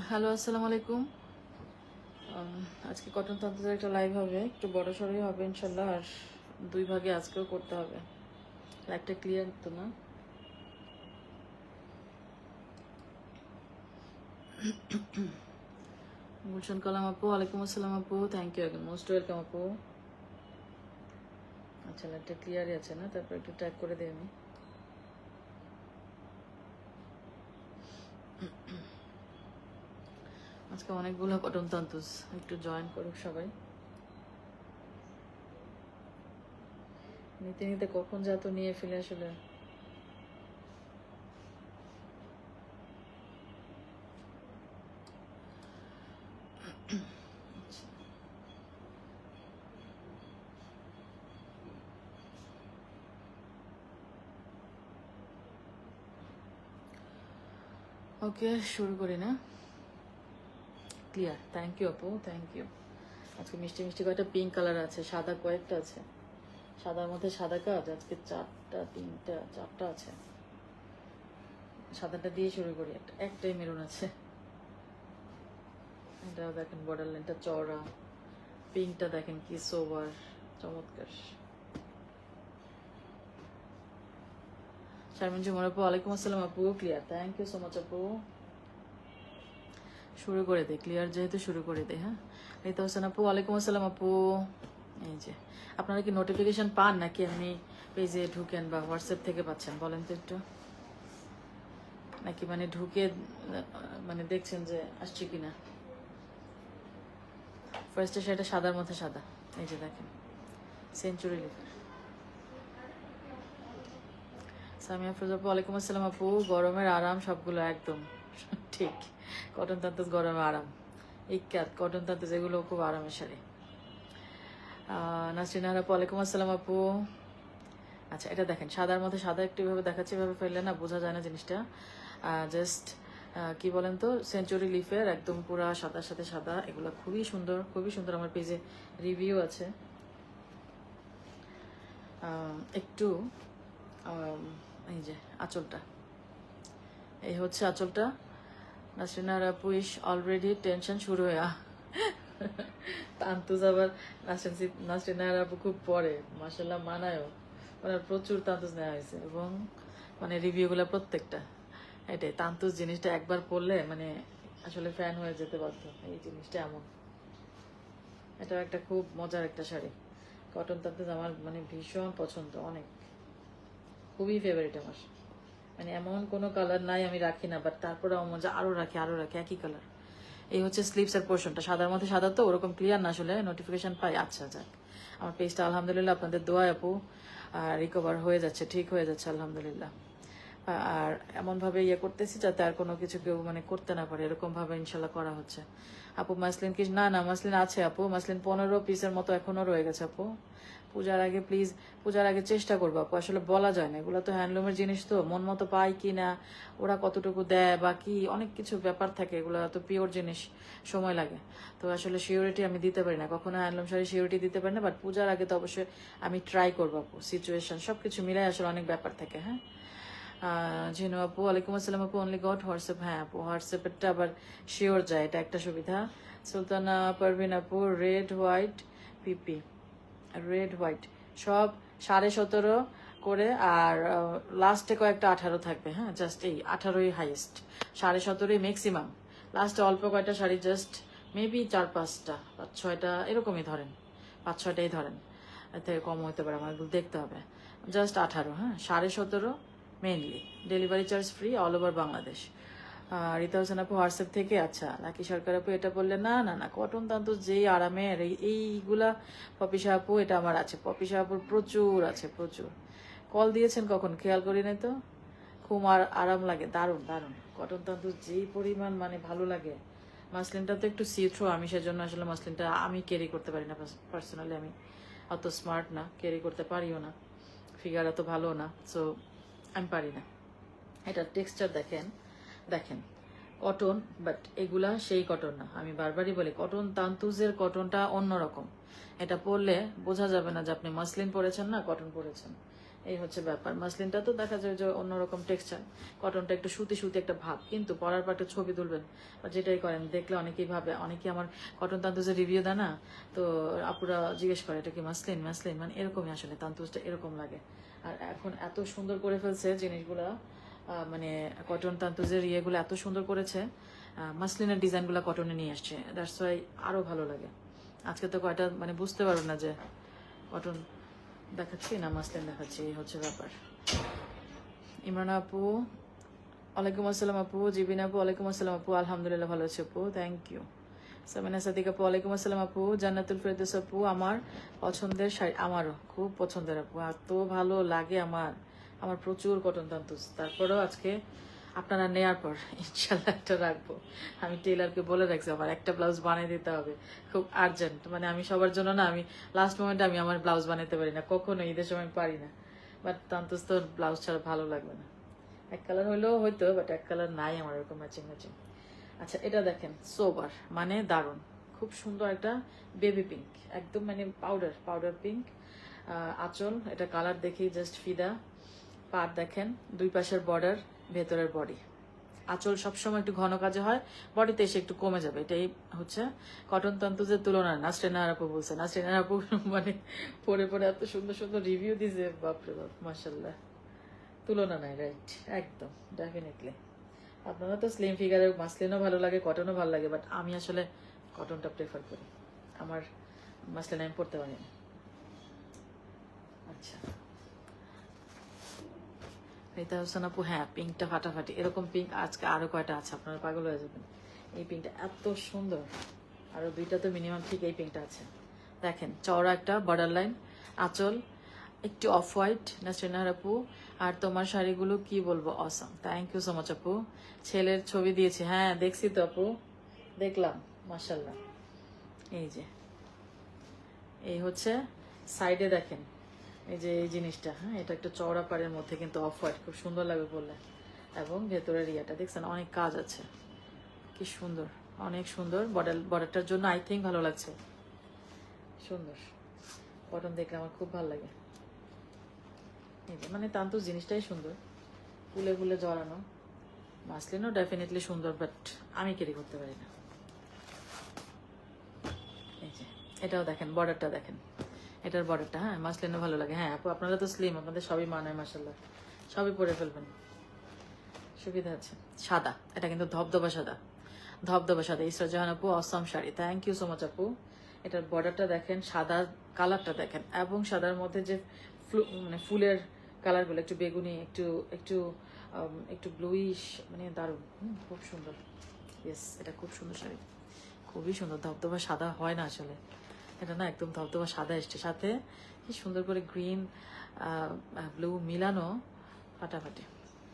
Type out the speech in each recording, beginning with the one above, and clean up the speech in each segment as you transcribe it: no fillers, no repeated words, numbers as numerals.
Hello, আসসালামু আলাইকুম। আজকে কটন তন্ত্রের একটা লাইভ হবে, একটু বড় সড়ই হবে ইনশাল্লাহ। আর 2 ভাগে আজকেও করতে হবে। লাইভটা ক্লিয়ার তো না? গুলশান কালাম আপু, ওয়ালাইকুম আসসালাম আপু, thank you again, most welcome আপু। আচ্ছা, লাইভটা ক্লিয়ারই আছে না? তারপর একটু ট্যাগ করে দিই আমি। আজকে অনেকগুলো কটন তন্তুস, একটু জয়েন করুক সবাই। নিতে নিতে কখন যা তো নিয়ে ফেলে আসলে। ওকে, শুরু করি না? ক্লিয়ার, থ্যাংক ইউ আপু, থ্যাংক ইউ। আজকে মিষ্টি মিষ্টি কয়েকটা পিঙ্ক কালার আছে, সাদা কয়েকটা আছে। সাদার মধ্যে সাদা কাজ, আজকে 4টা আছে। সাদাটা দিয়ে শুরু করি। একটাই মেরুন আছে। এটাও দেখেন, বর্ডার লাইনটা চওড়া। পিঙ্কটা দেখেন কি সোবার, চমৎকার। শারমিন জুমার আপু, ওয়ালাইকুম আসসালাম আপু, clear, thank you so much আপু। শুরু করে দিই, ক্লিয়ার যেহেতু শুরু করে দিই। হ্যাঁ, রিতা হোসেন আপু, ওয়ালাইকুম আসসালাম আপু। এই যে, আপনারা কি নোটিফিকেশন পান নাকি এমনি পেজে ঢুকেন বা হোয়াটসঅ্যাপ থেকে পাচ্ছেন বলেন তো একটু? নাকি মানে ঢুকে মানে দেখছেন যে আসছে কিনা? ফার্স্টে সেটা সাদার মধ্যে সাদা, এই যে দেখেন, সেঞ্চুরি লিফার। সামিয়া ফিরোজ আপু, ওয়ালাইকুম আসসালাম আপু। গরমের আরাম সবগুলো একদম ঠিক। কটন তান্তুজ গরমে আরাম। ইক্কাত কটন তান্তুজ এগুলো খুব আরামের শাড়ি। নাসরিন আপু, ওয়ালাইকুম আসসালাম আপু। আচ্ছা, এটা দেখেন, সাদার মধ্যে সাদা একটু এভাবে দেখাচ্ছে, এভাবে ফেললে না বোঝা যায় না জিনিসটা। জাস্ট কি বলেন তো, সেঞ্চুরি লিফের একদম পুরা সাদার সাথে সাদা, এগুলো খুবই সুন্দর, খুবই সুন্দর। আমার পেজে রিভিউ আছে। একটু এই যে আঁচলটা, এই হচ্ছে আঁচলটা। নাসরিনার আপু ইস অলরেডি টেনশন শুরু হয়ে তান্তুজ আবার নাসরিনার আপু খুব পরে মাসাল্লাহ মানায়ও, ওনার প্রচুর তান্তুজ নেওয়া হয়েছে এবং মানে রিভিউগুলো প্রত্যেকটা। এটাই তান্তুজ জিনিসটা একবার পড়লে মানে আসলে ফ্যান হয়ে যেতে বাধ্য, এই জিনিসটা এমন। এটাও একটা খুব মজার একটা শাড়ি। কটন তান্তুজ আমার মানে ভীষণ পছন্দ, অনেক, খুবই ফেভারিট আমার। মানে এমন কোনো কালার নাই আমি রাখি না, বাট তারপরে আমার মজা আরো রাখি, আরো রাখি একই কালার। এই হচ্ছে স্লিভস এর পোর্শনটা, সাদার মধ্যে সাদা, তো ওরকম ক্লিয়ার না আসলে, নোটিফিকেশন পাই। আচ্ছা যাক, আমার পেজটা আলহামদুলিল্লাহ আপনাদের দোয়া আপু রিকভার হয়ে যাচ্ছে, ঠিক হয়ে যাচ্ছে আলহামদুলিল্লাহ। আর এমনভাবে ইয়ে করতেছি যাতে আর কোনো কিছু কেউ মানে করতে না পারে, এরকম ভাবে ইনশাল্লাহ করা হচ্ছে। আপু মাসলিন কি? না না, মাসলিন আছে আপু, মাসলিন 15 পিসের মতো এখনো রয়ে গেছে আপু। পূজার আগে প্লিজ, পূজার আগে চেষ্টা করবো আপু, আসলে বলা যায় না, এগুলো তো হ্যান্ডলুমের জিনিস, তো মন মতো পাই কি না, ওরা কতটুকু দেয় বা কি, অনেক কিছু ব্যাপার থাকে, এগুলো তো পিওর জিনিস, সময় লাগে। তো আসলে সিওরিটি আমি দিতে পারি না কখনো, হ্যান্ডলুম শাড়ি সিওরিটি দিতে পারি না, বাট পূজার আগে তো অবশ্যই আমি ট্রাই করবো আপু। সিচুয়েশন সবকিছু মিলাই আসলে অনেক ব্যাপার থাকে। হ্যাঁ, জিনু আপু, ওয়ালাইকুম আসসালাম আপু, অনলি গট হোয়াটসঅ্যাপ। হ্যাঁ আপু, হোয়াটসঅ্যাপেরটা আবার শিওর যায়, এটা একটা সুবিধা। সুলতানা পারভিন আপু, রেড হোয়াইট পিপি, রেড হোয়াইট সব 17.5 করে, আর লাস্টে কয়েকটা 18 থাকবে। হ্যাঁ, জাস্ট এই 18ই হাইয়েস্ট, 17.5ই ম্যাক্সিমাম। লাস্টে অল্প কয়টা শাড়ি, জাস্ট মেবি 4-5টা, 5-6টা এরকমই ধরেন, 5-6টাই ধরেন, এর থেকে কম হতে পারে, আমার এগুলো দেখতে হবে। জাস্ট 18, হ্যাঁ, 17.5 mainly. Delivery charge free all over Bangladesh. Rita Hossain আপু হোয়াটসঅ্যাপ থেকে, আচ্ছা লাকি সরকার আপু এটা বললে না না না, কটন তান্তর যেই আরামের এইগুলা পপিসা আপু এটা আমার আছে, পপিসা আপুর প্রচুর আছে প্রচুর। কল দিয়েছেন কখন খেয়াল করি নাই তো। খুব আরাম লাগে, দারুণ দারুণ কটন তান্তর যেই পরিমাণ মানে ভালো লাগে। মাসলিনটা তো একটু সি থ্রো, আমি সেজন্য আসলে মাসলিনটা আমি ক্যারি করতে পারি না পার্সোনালি, আমি অত স্মার্ট না, ক্যারি করতে পারিও না, ফিগার এত ভালো না, সো আমি পারি না। এটার টেক্সচার দেখেন, দেখেন কটন, বাট এগুলা সেই কটন না। আমি বারবারই বলি কটন তান্তুজের কটনটা অন্যরকম, এটা পরলে বোঝা যাবে না যে আপনি মাসলিন পরেছেন না কটন পরেছেন, এই হচ্ছে ব্যাপার। মাসলিনটা তো দেখা যায় যে অন্যরকম টেক্সচার, কটনটা একটু সুতি সুতি একটা ভাব, কিন্তু পরার পর একটা ছবি তুলবেন বা যেটাই করেন দেখলে অনেকেই ভাবে, অনেকেই আমার কটন তান্তুজের রিভিউ দেয় না, তো আপুরা জিজ্ঞেস করে এটা কি মাসলিন মাসলিন, মানে এরকমই আসলে তান্তুজটা এরকম লাগে। আর এখন এত সুন্দর করে ফেলছে জিনিসগুলা, মানে কটন তান্তুজের ইয়েগুলো এত সুন্দর করেছে, মাসলিনের ডিজাইনগুলো কটনে নিয়ে আসছে, দ্যাটস ওয়াই আরো ভালো লাগে। আজকে তো কয়টা মানে বুঝতে পারবো না যে কটন দেখাচ্ছি না মাসলিন দেখাচ্ছি, এই হচ্ছে ব্যাপার। ইমরান আপু ওয়ালাইকুম আসসালাম আপু, জিবিন আপু ওয়ালাইকুম আসসালাম আপু, আলহামদুলিল্লাহ ভালো আছি আপু, থ্যাংক ইউ। সামিনা সাদিক আপু ওয়ালাইকুম আসসালাম আপু, জান্নাতুল ফেরদৌস আপু আমার পছন্দের শাড়ি, আমারও খুব পছন্দের আপু, এত ভালো লাগে আমার, আমার প্রচুর কটন তান্তুস। তারপরেও আজকে আপনারা নেয়ার পর ইনশাল্লাহ একটা রাখবো, আমি টেলারকে বলে রাখছি আমার একটা ব্লাউজ বানিয়ে দিতে হবে, খুব আর্জেন্ট, মানে আমি সবার জন্য না, আমি লাস্ট মোমেন্টে আমি আমার ব্লাউজ বানাতে পারি না কখনো, ঈদের সময় পারি না, বাট তান্তুস তো ব্লাউজ ছাড়া ভালো লাগবে না। এক কালার হইলেও হয়তো, বাট এক কালার নাই আমার এরকম ম্যাচিং ম্যাচিং। আচ্ছা এটা দেখেন সোবার, মানে দারুণ, খুব সুন্দর একটা বেবি পিঙ্ক, একদম মানে পাউডার পাউডার পিঙ্ক। আঁচল এটা কালার দেখি জাস্ট ফিদা। পাট দেখেন, দুই পাশের বর্ডার, ভেতরের বডি। আঁচল সবসময় একটু ঘন কাজে হয়, বডিতে এসে একটু কমে যাবে, এটাই হচ্ছে কটন তান্তুজের তুলনা। নাসরিনা আপু বলছে, নাসরিনা আপু মানে পরে পরে এত সুন্দর সুন্দর রিভিউ দিছে, বাপরে বাপ মাশাল্লাহ, তুলনা নাই, রাইট, একদম ডেফিনেটলি। আপনারা তো স্লিম ফিগারে মাসলিনও ভালো লাগে কটনও ভালো লাগে, বাট আমি আসলে কটনটা প্রেফার করি, আমার মাসলিন আমি পরতে পারি না। আচ্ছা রীতা হোসেন আপু, হ্যাঁ পিঙ্কটা ফাটাফাটি, এরকম পিঙ্ক আজকে আরো কয়টা আছে, আপনারা পাগল হয়ে যাবেন। এই পিঙ্কটা এত সুন্দর, আরো দুইটা তো মিনিমাম ঠিক এই পিঙ্কটা আছে। দেখেন চওড়া একটা বর্ডার লাইন, আঁচল একটু অফ হোয়াইট, নাসরিনার আপু, আর তোমার শাড়িগুলো কি বলবো awesome, thank you so much আপু। ছেলের ছবি দিয়েছি, হ্যাঁ দেখছি তো আপু, দেখলাম মাশাল্লাহ। এই যে এই হচ্ছে সাইডে দেখেন, এই যে এই জিনিসটা, হ্যাঁ এটা একটা চওড়া পাড়ের মধ্যে কিন্তু অফ হোয়াইট, খুব সুন্দর লাগবে বললে, এবং ভেতরের ইয়াটা দেখছেন অনেক কাজ আছে, কি সুন্দর, অনেক সুন্দর। বর্ডারটার জন্য আই থিঙ্ক ভালো লাগছে, সুন্দর কটন দেখলে আমার খুব ভালো লাগে। এই যে মানে তান্তু জিনিসটাই সুন্দর, ফুলে ফুলে জড়ানো। মাসলিনও ডেফিনেটলি সুন্দর, বাট আমি ক্যারি করতে পারি না। এই যে এটাও দেখেন, বর্ডারটা দেখেন, এটার বর্ডারটা, হ্যাঁ মাসলিনও ভালো লাগে। হ্যাঁ আপু আপনারা তো স্লিম, আপনাদের সবই মানায় মাসাল্লাহ, সবই পরে ফেলবেন, সুবিধা আছে। সাদা, এটা কিন্তু ধবধবা সাদা, ধবধবা সাদা। ইসরা জাহান আপু awesome sari, thank you so much আপু। এটার বর্ডারটা দেখেন, সাদা কালারটা দেখেন, এবং সাদার মধ্যে যে মানে ফুলের কালারগুলো একটু বেগুনি, একটু একটু একটু ব্লুইশ, মানে দারুণ, খুব সুন্দর। ইয়েস এটা খুব সুন্দর শাড়ি, খুবই সুন্দর, ধবধবা সাদা হয় না আসলে, এটা না একদম ধবধবা সাদা এসছে, সাথে কি সুন্দর করে গ্রিন ব্লু মিলানো, ফাটাফাটি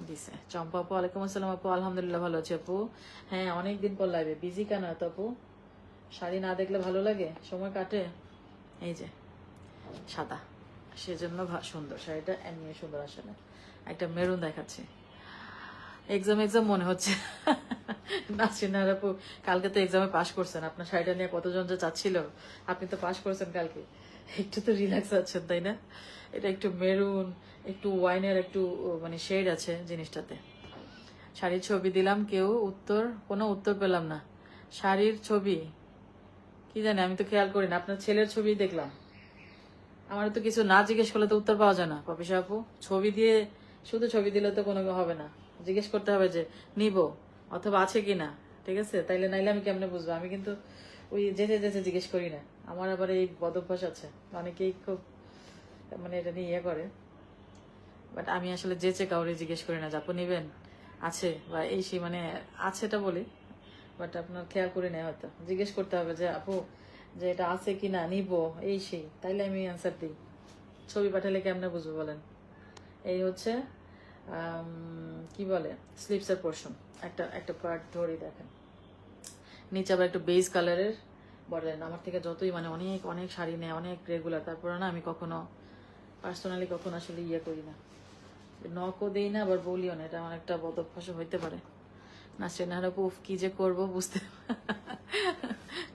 দিছে। চম্পা আপু ওয়ালাইকুম আসসালাম আপু, আলহামদুলিল্লাহ ভালো আছি আপু। হ্যাঁ অনেকদিন পর লাইভে, বিজি কেন এত আপু? শাড়ি না দেখলে ভালো লাগে, সময় কাটে। এই যে সাদা, সেজন্য সুন্দর শাড়িটা, এমনি সুন্দর আসলে। একটা মেরুন দেখাচ্ছি, এক্সাম এক্সাম মনে হচ্ছে। নাসরিনা আপু কালকে তো এক্সামে পাশ করছেন, আপনার শাড়িটা নিয়ে কতজন যে চাচ্ছিল, আপনি তো পাশ করছেন কালকে, একটু তো রিল্যাক্স আছেন তাই না? এটা একটু মেরুন, একটু ওয়াইনের একটু মানে শেড আছে জিনিসটাতে। শাড়ির ছবি দিলাম, কোনো উত্তর পেলাম না। শাড়ির ছবি কি জানি, আমি তো খেয়াল করি না, আপনার ছেলের ছবি দেখলাম, আমার তো কিছু না জিজ্ঞেস করলে তো উত্তর পাওয়া যায় না পপিসা আপু। ছবি দিয়ে, শুধু ছবি দিলে তো কোনো হবে না, জিজ্ঞেস করতে হবে যে নিব অথবা আছে কিনা, ঠিক আছে? তাইলে নাইলে আমি কেমনে বুঝবো? আমি কিন্তু ওই যেতে যেতে জিজ্ঞেস করি না, আমার আবার এই বদ অভ্যাস আছে, অনেকেই খুব মানে এটা নিয়ে ইয়ে করে, বাট আমি আসলে যেচে কাউরে জিজ্ঞেস করি না, আপু নিবেন, আছে বা এই সেই মানে আছেটা বলি, বাট আপনার খেয়াল করে নেয় হয়তো জিজ্ঞেস করতে হবে যে আপু যে এটা আছে কি না নিব এই সেই, তাইলে আমি অ্যান্সার দিই। ছবি পাঠালে কেমনে বুঝবো বলেন। এই হচ্ছে কি বলে স্লিপসের পোর্শন, একটা একটা পার্ট ধরে দেখেন। নিচে আবার একটু বেজ কালারের বলেন। আমার থেকে যতই মানে অনেক অনেক শাড়ি নেয়, অনেক রেগুলার, তারপরে না আমি কখনো পার্সোনালি কখনো আসলে ইয়ে করি না, নকও দেই না, আবার বলিও না। এটা আমার একটা বদ অভ্যাসও হইতে পারে। নাসরিন আপু কি যে করবো বুঝতে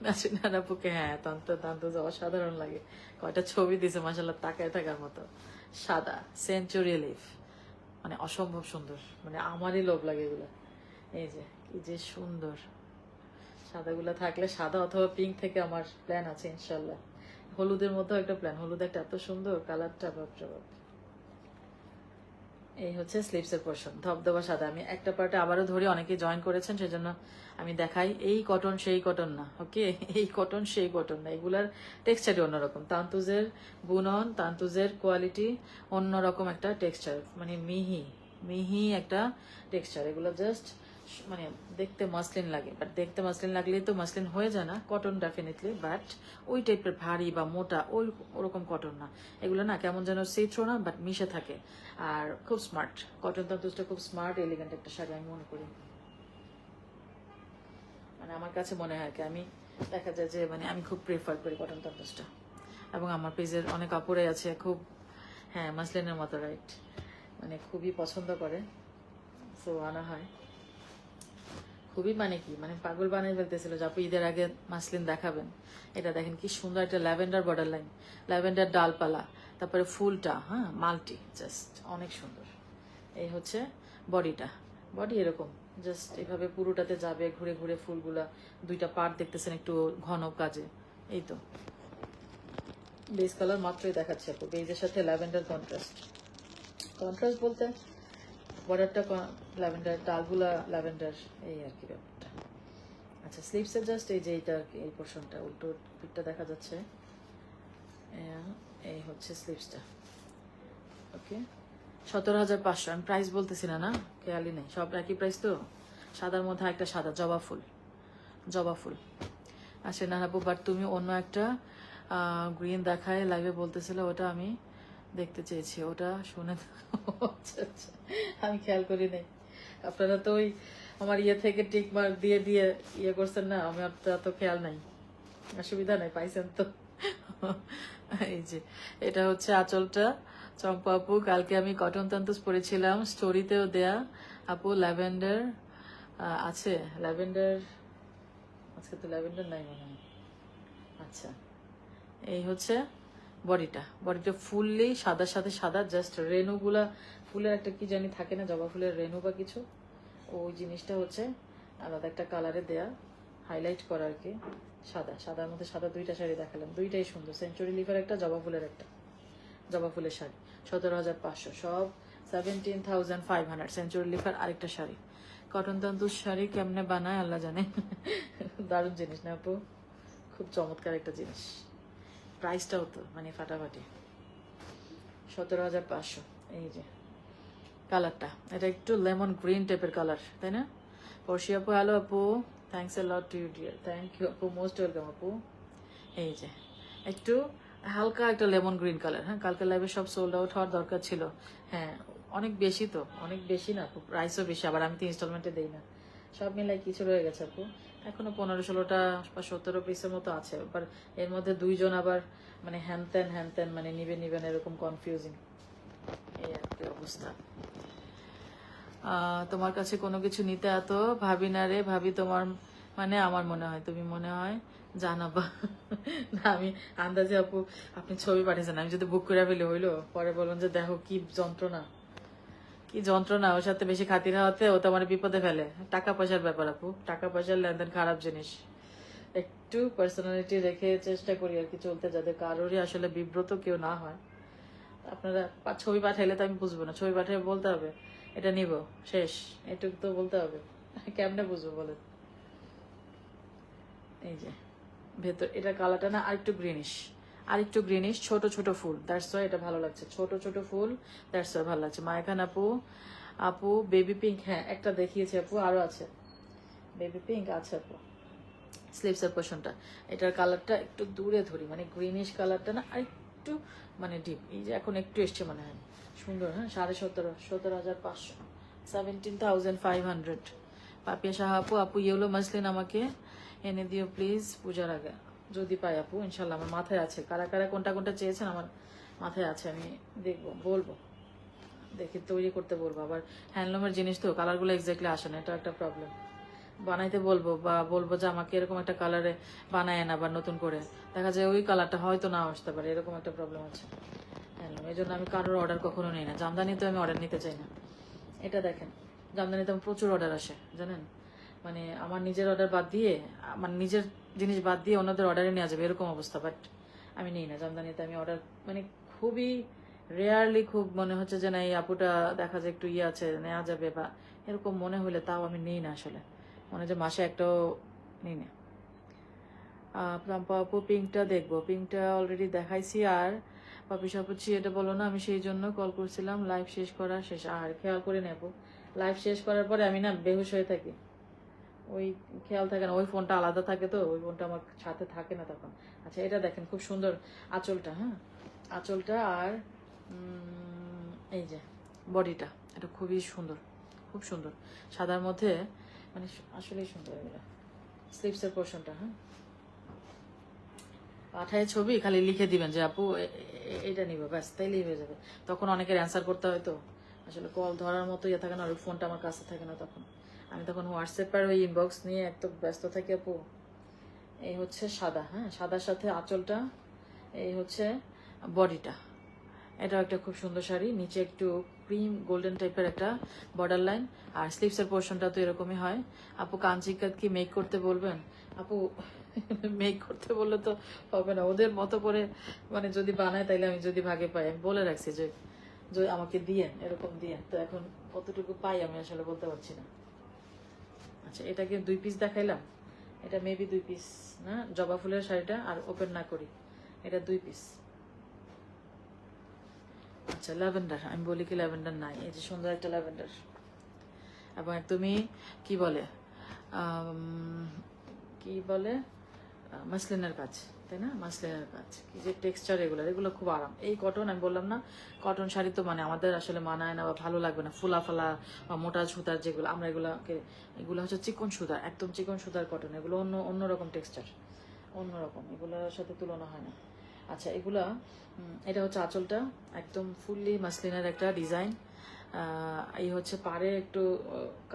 নাসরিন আপুকে হ্যাঁ তান্ত যে অসাধারণ লাগে। কয়টা ছবি দিছে মাসাল্লাহ তাকায় থাকার মতো। সাদা সেঞ্চুরি লিফ মানে অসম্ভব সুন্দর, মানে আমারই লোভ লাগে এগুলো। এই যে কি যে সুন্দর সাদাগুলো থাকলে, সাদা অথবা পিঙ্ক থেকে আমার প্ল্যান আছে ইনশাল্লাহ। হলুদের মধ্যেও একটা প্ল্যান, হলুদ একটা এত সুন্দর কালারটা, বাপরে বাপ। এই হচ্ছে স্লিপসের পোর্শন, ধবধবা সাদা। আমি একটা পার্টে আবারও ধরি, অনেকে জয়েন করেছেন সেজন্য আমি দেখাই। এই কটন সেই কটন না, ওকে, এই কটন সেই কটন না, এগুলার টেক্সচারই অন্যরকম। তান্তুজের বুনন, তান্তুজের কোয়ালিটি অন্যরকম একটা টেক্সচার, মানে মিহি মিহি একটা টেক্সচার। এগুলো জাস্ট মানে দেখতে মসলিন লাগে, বাট দেখতে মসলিন লাগলেই তো মসলিন হয়ে যায় না, কটন ডেফিনেটলি, বাট ওই টাইপের ভারী বা মোটা ওরকম কটন না। এগুলো না কেমন যেন সিথ্রো না, বাট মিশে থাকে। আর খুব স্মার্ট, কটন তান্তুজটা খুব স্মার্ট এলিগেন্ট একটা শাড়ি আমি মনে করি। মানে আমার কাছে মনে হয় কি, আমি দেখা যায় যে মানে আমি খুব প্রেফার করি কটন তান্তুজটা। এবং আমার পেজের অনেক কাপড়ে আছে খুব, হ্যাঁ মাসলিনের মতো, রাইট, মানে খুবই পছন্দ করে, সো আনা হয়। খুবই মানে কি মানে পাগল বানিয়ে ফেলতেছিল যে আপু ঈদের আগে মাসলিন দেখাবেন। এটা দেখেন কি সুন্দর একটা ল্যাভেন্ডার বর্ডার লাইন, ল্যাভেন্ডার ডালপালা, তারপরে ফুলটা হ্যাঁ মাল্টি, জাস্ট অনেক সুন্দর। এই হচ্ছে বডিটা, বডি এরকম জাস্ট এভাবে পুরোটাতে যাবে ঘুরে ঘুরে ফুলগুলা। দুইটা পার্ট দেখতেছেন একটু ঘন কাজে। এই তো বেস কালার মাত্রই দেখাচ্ছে আপু, বেজের সাথে ল্যাভেন্ডার কন্ট্রাস্ট। কন্ট্রাস্ট বলতে বর্ডারটা ল্যাভেন্ডার, ডালগুলা ল্যাভেন্ডার, এই আর কি ব্যাপারটা। আচ্ছা স্লিপসের জাস্ট এই যে এইটা আর কি, এই পোর্শনটা উল্টো পিঠটা দেখা যাচ্ছে। এই হচ্ছে স্লিপসটা, ওকে। 17,500। আমি প্রাইস বলতেছি না, না খেয়ালই নেই, সব একই প্রাইস তো। সাদার মধ্যে একটা সাদা জবা ফুল, জবা ফুল আসে না আপু, বাট তুমি অন্য একটা গ্রিন দেখায় লাইভে বলতেছিলে, ওটা আমি দেখতে চেয়েছি, ওটা শুনে আচ্ছা আচ্ছা আমি খেয়াল করি নাই। আপনারা তো ওই আমার ইয়ে থেকে টিক মার্ক দিয়ে দিয়ে ইয়ে করছেন না, আমার তো এত খেয়াল নাই, অসুবিধা নাই, পাইছেন তো। এই যে এটা হচ্ছে আঁচলটা। চম্পা আপু কালকে আমি কটন তান্তুস পরেছিলাম, স্টোরিতেও দেয়া আপু, ল্যাভেন্ডার আছে, ল্যাভেন্ডার আজকে তো ল্যাভেন্ডার নাই মনে হয়। আচ্ছা এই হচ্ছে বডিটা, বডিটা ফুললি সাদার সাথে সাদা, জাস্ট রেনুগুলা ফুলের একটা কি জানি থাকে না, জবা ফুলের রেনু বা কিছু, ওই জিনিসটা হচ্ছে আলাদা একটা কালারে দেয়া, হাইলাইট করা আর কি। সাদা, সাদার মধ্যে সাদা দুইটা শাড়ি দেখালাম, দুইটাই সুন্দর। সেঞ্চুরি লিফের একটা, জবা ফুলের একটা, জবা ফুলের শাড়ি 17,500, সব 17,500। সেঞ্চুরি লিফার আরেকটা শাড়ি, কটন তান্তুর শাড়ি কেমনে বানায় আল্লাহ জানে। দারুণ জিনিস না আপু, খুব চমৎকার একটা জিনিস। প্রাইসটাও তো মানে ফাটাফাটি, 17,500। এই যে কালারটা, এটা একটু লেমন গ্রিন টাইপের কালার, তাই না? পরশি আপু হ্যালো আপু, thanks a lot to you dear, thank you আপু, মোস্ট ওয়েলকাম আপু। এই যে একটু হালকা একটা লেমন গ্রিন কালার, হ্যাঁ কালকে লাইভে সব সোল্ড আউট হওয়ার দরকার ছিল। হ্যাঁ অনেক বেশি তো, অনেক বেশি না আপু, প্রাইসও বেশি, আবার আমি তো ইনস্টলমেন্টে দিই না। সব মিলাই কিছু রয়ে গেছে আপু, এখনো 15-16টা বা 17 পিসের মতো আছে। আবার এর মধ্যে দুইজন আবার মানে হ্যান ত্যান মানে নিবেন এরকম কনফিউজিং, এই আর কি অবস্থা। তোমার কাছে কোনো কিছু নিতে এত ভাবি না রে ভাবি, তোমার মানে আমার মনে হয় তুমি মনে হয় জানাবা। না আমি আন্দাজে আপু আপনি ছবি পাঠিয়েছেন, আমি যদি বুক করে ফেলে হইলো, পরে বলবেন যে দেখো কি যন্ত্রণা, কি যন্ত্রণা, ওর সাথে বেশি খাতির হওয়াতে ও তো আমার বিপদে ফেলে। টাকা পয়সার ব্যাপার আপু, টাকা পয়সার লেনদেন খারাপ জিনিস। একটু পার্সোনালিটি রেখে চেষ্টা করি আর কি চলতে, যাতে কারোরই আসলে বিব্রত কেউ না হয়। আপনারা ছবি পাঠাইলে তো আমি বুঝবো না, ছবি পাঠিয়ে বলতে হবে এটা নিব, শেষ, এটুকু তো বলতে হবে। কেমনে বুঝবো বলেন। এই যে ভেতর এটা কালারটা না আরেকটু গ্রিনিশ, আরেকটু গ্রিনিশ, ছোট ছোট ফুল, দ্যাটস ওয়াই এটা ভালো লাগছে, ছোট ছোট ফুল, দ্যাটস ওয়াই ভালো লাগছে। মায়াখান আপু আপু বেবি পিঙ্ক, হ্যাঁ একটা দেখিয়েছি আপু, আরো আছে বেবি পিঙ্ক আছে আপু। স্লিভসের পোর্শনটা, এটার কালারটা একটু দূরে ধরি, মানে গ্রিনিশ কালারটা না, আর একটু মানে ডিপ, এই যে এখন একটু এসছে মনে হয়, সুন্দর। হ্যাঁ 17,500 17,500। পাপিয়া শাহ আপু, আপু ইয়েলো মাসলিন আমাকে এনে দিও প্লিজ পূজার আগে, যদি পাই আপু ইনশাল্লাহ। আমার মাথায় আছে, কারা কারা কোনটা কোনটা চেয়েছেন আমার মাথায় আছে, আমি দেখবো, বলবো, দেখি তৈরি করতে বলবো। আবার হ্যান্ডলুমের জিনিস তো কালারগুলো এক্স্যাক্টলি আসে না, এটা একটা প্রবলেম। বানাইতে বলবো বা বলবো যে আমাকে এরকম একটা কালারে বানায় না, আবার নতুন করে দেখা যায় ওই কালারটা হয়তো না আসতে পারে, এরকম একটা প্রবলেম আছে হ্যান্ডলুম। এই জন্য আমি কারোর অর্ডার কখনো নিই না, জামদানি তো আমি অর্ডার নিতে চাই না। এটা দেখেন, জামদানিতে আমার প্রচুর অর্ডার আসে জানেন, মানে আমার নিজের অর্ডার বাদ দিয়ে, আমার নিজের জিনিস বাদ দিয়ে অন্যদের অর্ডারে নেওয়া যাবে এরকম অবস্থা, বাট আমি নিই না জামদানিতে। আমি অর্ডার মানে খুবই রেয়ারলি, খুব মনে হচ্ছে যে না এই আপুটা দেখা যায় একটু ইয়ে আছে, নেওয়া যাবে বা এরকম মনে হলে তাও আমি নিই না আসলে, মনে হয় যে মাসে একটাও নিই না। আপু পিঙ্কটা দেখবো, পিঙ্কটা অলরেডি দেখাইছি। আর পাপি সাপুচ্ছি এটা বলো না, আমি সেই জন্য কল করছিলাম, লাইভ শেষ করা শেষ, আর খেয়াল করে নেব লাইভ শেষ করার পরে আমি না বেহুশ হয়ে থাকি, ওই খেয়াল থাকে না, ওই ফোনটা আলাদা থাকে তো, ওই ফোনটা আমার সাথে থাকে না তখন। আচ্ছা এটা দেখেন খুব সুন্দর আঁচলটা, হ্যাঁ আঁচলটা, আর এই যে বডিটা, এটা খুবই সুন্দর, খুব সুন্দর সাদার মধ্যে, মানে আসলেই সুন্দর এগুলো। স্লিভসের পোর্শনটা, হ্যাঁ পাঠায় ছবি, খালি লিখে দিবেন যে আপু এটা নিবে, ব্যাস তাইলেই হয়ে যাবে। তখন অনেকের অ্যান্সার করতে হয় তো, আসলে কল ধরার মতো ইয়ে থাকে না, আর ফোনটা আমার কাছে থাকে না তখন, আমি তখন হোয়াটসঅ্যাপের ওই ইনবক্স নিয়ে এত ব্যস্ত থাকি আপু। এই হচ্ছে সাদা, হ্যাঁ সাদার সাথে আঁচলটা, এই হচ্ছে বডিটা। এটাও একটা খুব সুন্দর শাড়ি, নিচে একটু ক্রিম গোল্ডেন টাইপের একটা বর্ডার লাইন, আর স্লিভসের পোর্শনটা তো এরকমই হয়। আপু কাঞ্চিকাত কি মেক করতে বলবেন? আপু মেক করতে বললে তো হবে না, ওদের মতো করে মানে যদি বানায় তাইলে আমি যদি ভাগে পাই, আমি বলে রাখছি যে আমাকে দিয়েন, এরকম দিয়েন, তো এখন কতটুকু পাই আমি আসলে বলতে পারছি না। আচ্ছা এটাকে 2 পিস দেখাইলাম, এটা মেবি 2 পিস না, জবা ফুলের শাড়িটা আর ওপেন না করি, এটা 2 পিস। আচ্ছা ল্যাভেন্ডার, আমি বলি কি ল্যাভেন্ডার নাই, এই যে সুন্দর একটা ল্যাভেন্ডার, এবং একদমই কি বলে কি বলে মাসলিনের কাজ, তাই না, মাসলিনের কাজ, কি যে টেক্সচার, এগুলো এগুলো খুব আরাম। এই কটন, আমি বললাম না কটন শাড়ি তো মানে আমাদের আসলে মানায় না বা ভালো লাগবে না, ফুলা ফালা বা মোটা সুতার যেগুলো, আমরা এগুলোকে, এগুলো হচ্ছে চিকন সুতা, একদম চিকন সুতার কটন, এগুলো অন্যরকম টেক্সচার, অন্যরকম, এগুলোর সাথে তুলনা হয় না। আচ্ছা এগুলা, এটা হচ্ছে আঁচলটা, একদম ফুললি মাসলিনের একটা ডিজাইন, এই হচ্ছে পাড়ে একটু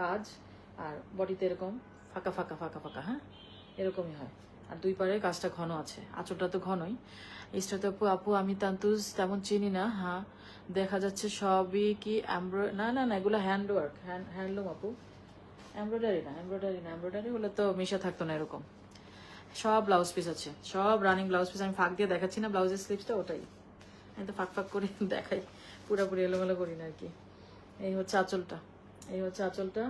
কাজ, আর বডিতে এরকম ফাঁকা ফাঁকা ফাঁকা ফাঁকা, হ্যাঁ এরকমই হয়, আর 2 পাড়ে কাজটা ঘন আছে, আঁচলটা তো ঘনই। ইস্টাতে আপু, আপু আমি তান্তুজ তেমন চিনি না, হ্যাঁ দেখা যাচ্ছে সবই কি না না না, এগুলো হ্যান্ডওয়ার্ক, হ্যান্ডলুম আপু, এমব্রয়ডারি না, এমব্রয়ডারি হলে তো মিশা থাকতো না এরকম। সব ব্লাউজ পিস আছে, সব রানিং ব্লাউজ পিস, আমি ফাঁক দিয়ে দেখাচ্ছি না ব্লাউজের স্লিভসটা, ওটাই আমি তো ফাঁক ফাঁক করে দেখাই, পুরাপুরি এলোমেলো করি না আর কি। এই হচ্ছে আঁচলটা, এই হচ্ছে আঁচলটা,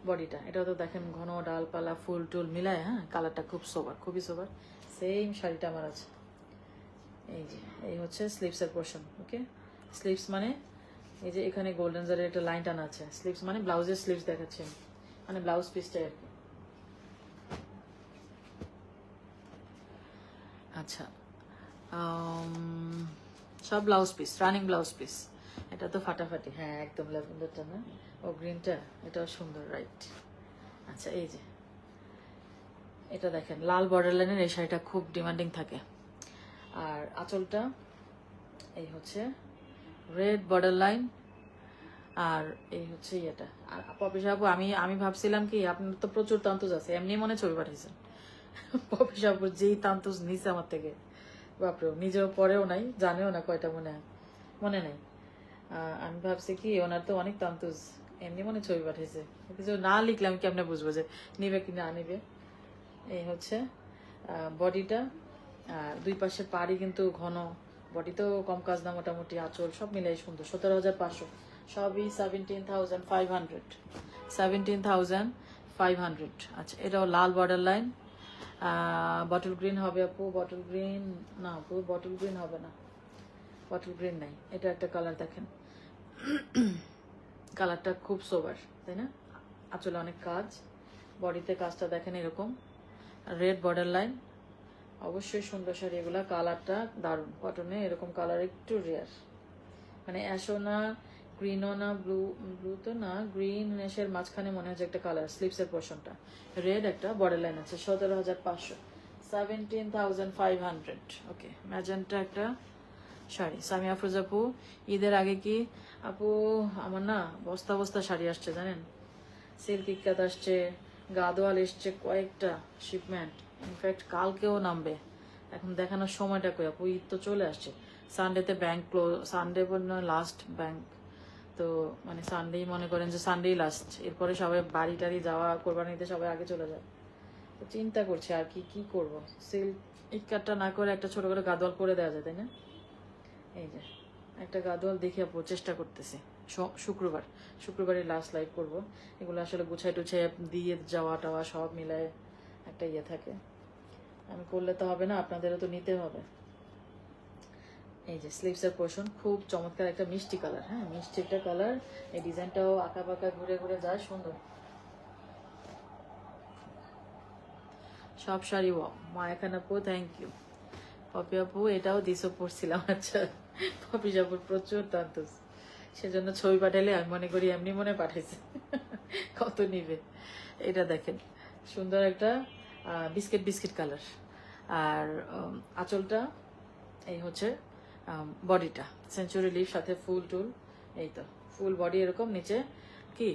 বডিটা, এটাও তো দেখেন ঘন ডালপালা ফুল টুল মিলায়, হ্যাঁ কালারটা খুব সোবার, খুবই সোবার। সেম শাড়িটা আমার আছে, এই যে এই হচ্ছে স্লিভসের পোর্শন, ওকে স্লিভস মানে এই যে এখানে গোল্ডেন জারের একটা লাইন টানা আছে, স্লিভস মানে ব্লাউজের স্লিভস দেখাচ্ছে, মানে ব্লাউজ পিসটাই আর কি। আচ্ছা সব blouse piece, running blouse piece, এটা তো ফাটাফাটি, হ্যাঁ একদম ল্যাভেন্ডারটা না, ও গ্রিনটা, এটাও সুন্দর, রাইট। আচ্ছা এই যে এটা দেখেন লাল বর্ডার লাইনের, এই শাড়িটা খুব ডিমান্ডিং থাকে, আর আঁচলটা এই হচ্ছে রেড বর্ডার লাইন, আর এই হচ্ছে ইয়েটা। আর পপি সাপু, আমি ভাবছিলাম কি আপনার তো প্রচুর তান্তুজ আছে, এমনি মনে ছবি পাঠিয়েছেন। পপি সাপু যেই তান্তুজ নিছে আমার থেকে, বাপরে নিজেও পরেও নাই, জানেও না কয়টা মনে নাই। আমি ভাবছি কি ওনার তো অনেক তান্তুজ, এমনি মনে ছবি পাঠিয়েছে, কিছু না লিখলে আমি কেমনে বুঝবো যে নিবে কি না নিবে। এই হচ্ছে বডিটা, আর 2 পাশে পাড়ি কিন্তু ঘন, বডি তো কম কাজ না, মোটামুটি আঁচল সব মিলাই সুন্দর, 17,500, সবই 17,500, 17,500। আচ্ছা এটাও লাল বর্ডার লাইন, বটল গ্রিন হবে আপু, বটল গ্রিন না আপু, বটল গ্রিন হবে না, বটল গ্রিন নাই, এটা একটা কালার দেখেন, কালারটা খুব সোবার, তাই না? আঁচলে অনেক কাজ, বডিতে কাজটা দেখেন এরকম, রেড বর্ডার লাইন। অবশ্যই সুন্দর শাড়ি এগুলা, কালারটা দারুণ। কটনে এরকম কালার একটু রেয়ার, মানে অ্যাশও না, গ্রিনও না, ব্লু ব্লু তো না, গ্রিন এর মাঝখানে মনে হচ্ছে একটা কালার। স্লিপসের পোর্শনটা রেড, একটা বর্ডার লাইন আছে। 17,500, 17,500। ওকে, ম্যাজেন্টা একটা শাড়ি। সামিয়া আফরোজ আপু, ঈদের আগে কি আপু আমার না বস্তা বস্তা শাড়ি আসছে জানেন। সিল্ক ইক্কাত আসছে, গাদোয়াল এসছে কয়েকটা শিপমেন্ট, ইনফ্যাক্ট কালকেও নামবে। এখন দেখানোর সময়টা কই আপু, ঈদ তো চলে আসছে। সানডেতে bank close, Sunday last bank, তো মানে সানডেই মনে করেন যে সানডেই লাস্ট। এরপরে সবাই বাড়ি টাড়ি যাওয়া, কোরবানিতে সবাই আগে চলে যায়। তো চিন্তা করছি আর কি কি করব। সিল্ক ইক্কাতটা না করে একটা ছোট করে গাদোয়াল করে দেওয়া যায়, তাই না? এই যে একটা গাদোয়াল দেখে আপু চেষ্টা করতেছি। শুক্রবারে লাস্ট লাইভ করব। এগুলো আসলে গুছাই টুছাই দিয়ে যাওয়া টাওয়া সব মিলায় একটা ইয়ে থাকে। আমি করলে তো হবে না, আপনাদেরও তো নিতে হবে। এই যে স্লিভসের পোর্শন খুব চমৎকার একটা মিষ্টি কালার, হ্যাঁ মিষ্টি একটা কালার। এই ডিজাইনটাও আঁকা বাঁকা ঘুরে ঘুরে যায়, সুন্দর। সব শাড়ি ওয়াও। মায়া খান আপু থ্যাংক ইউ। পপি আপু এটাও দিশো পড়ছিলাম। আচ্ছা, পপি আপুর প্রচুর তান্তস, সেজন্য ছবি পাঠালে আমি মনে করি এমনি মনে পাঠাইছে। কত নিবে। এটা দেখেন সুন্দর একটা বিস্কিট বিস্কিট কালার। আর আঁচলটা এই হচ্ছে, বডিটা সেঞ্চুরি লিফ সাথে ফুল টুল। এই তো ফুল বডি এরকম, নিচে কি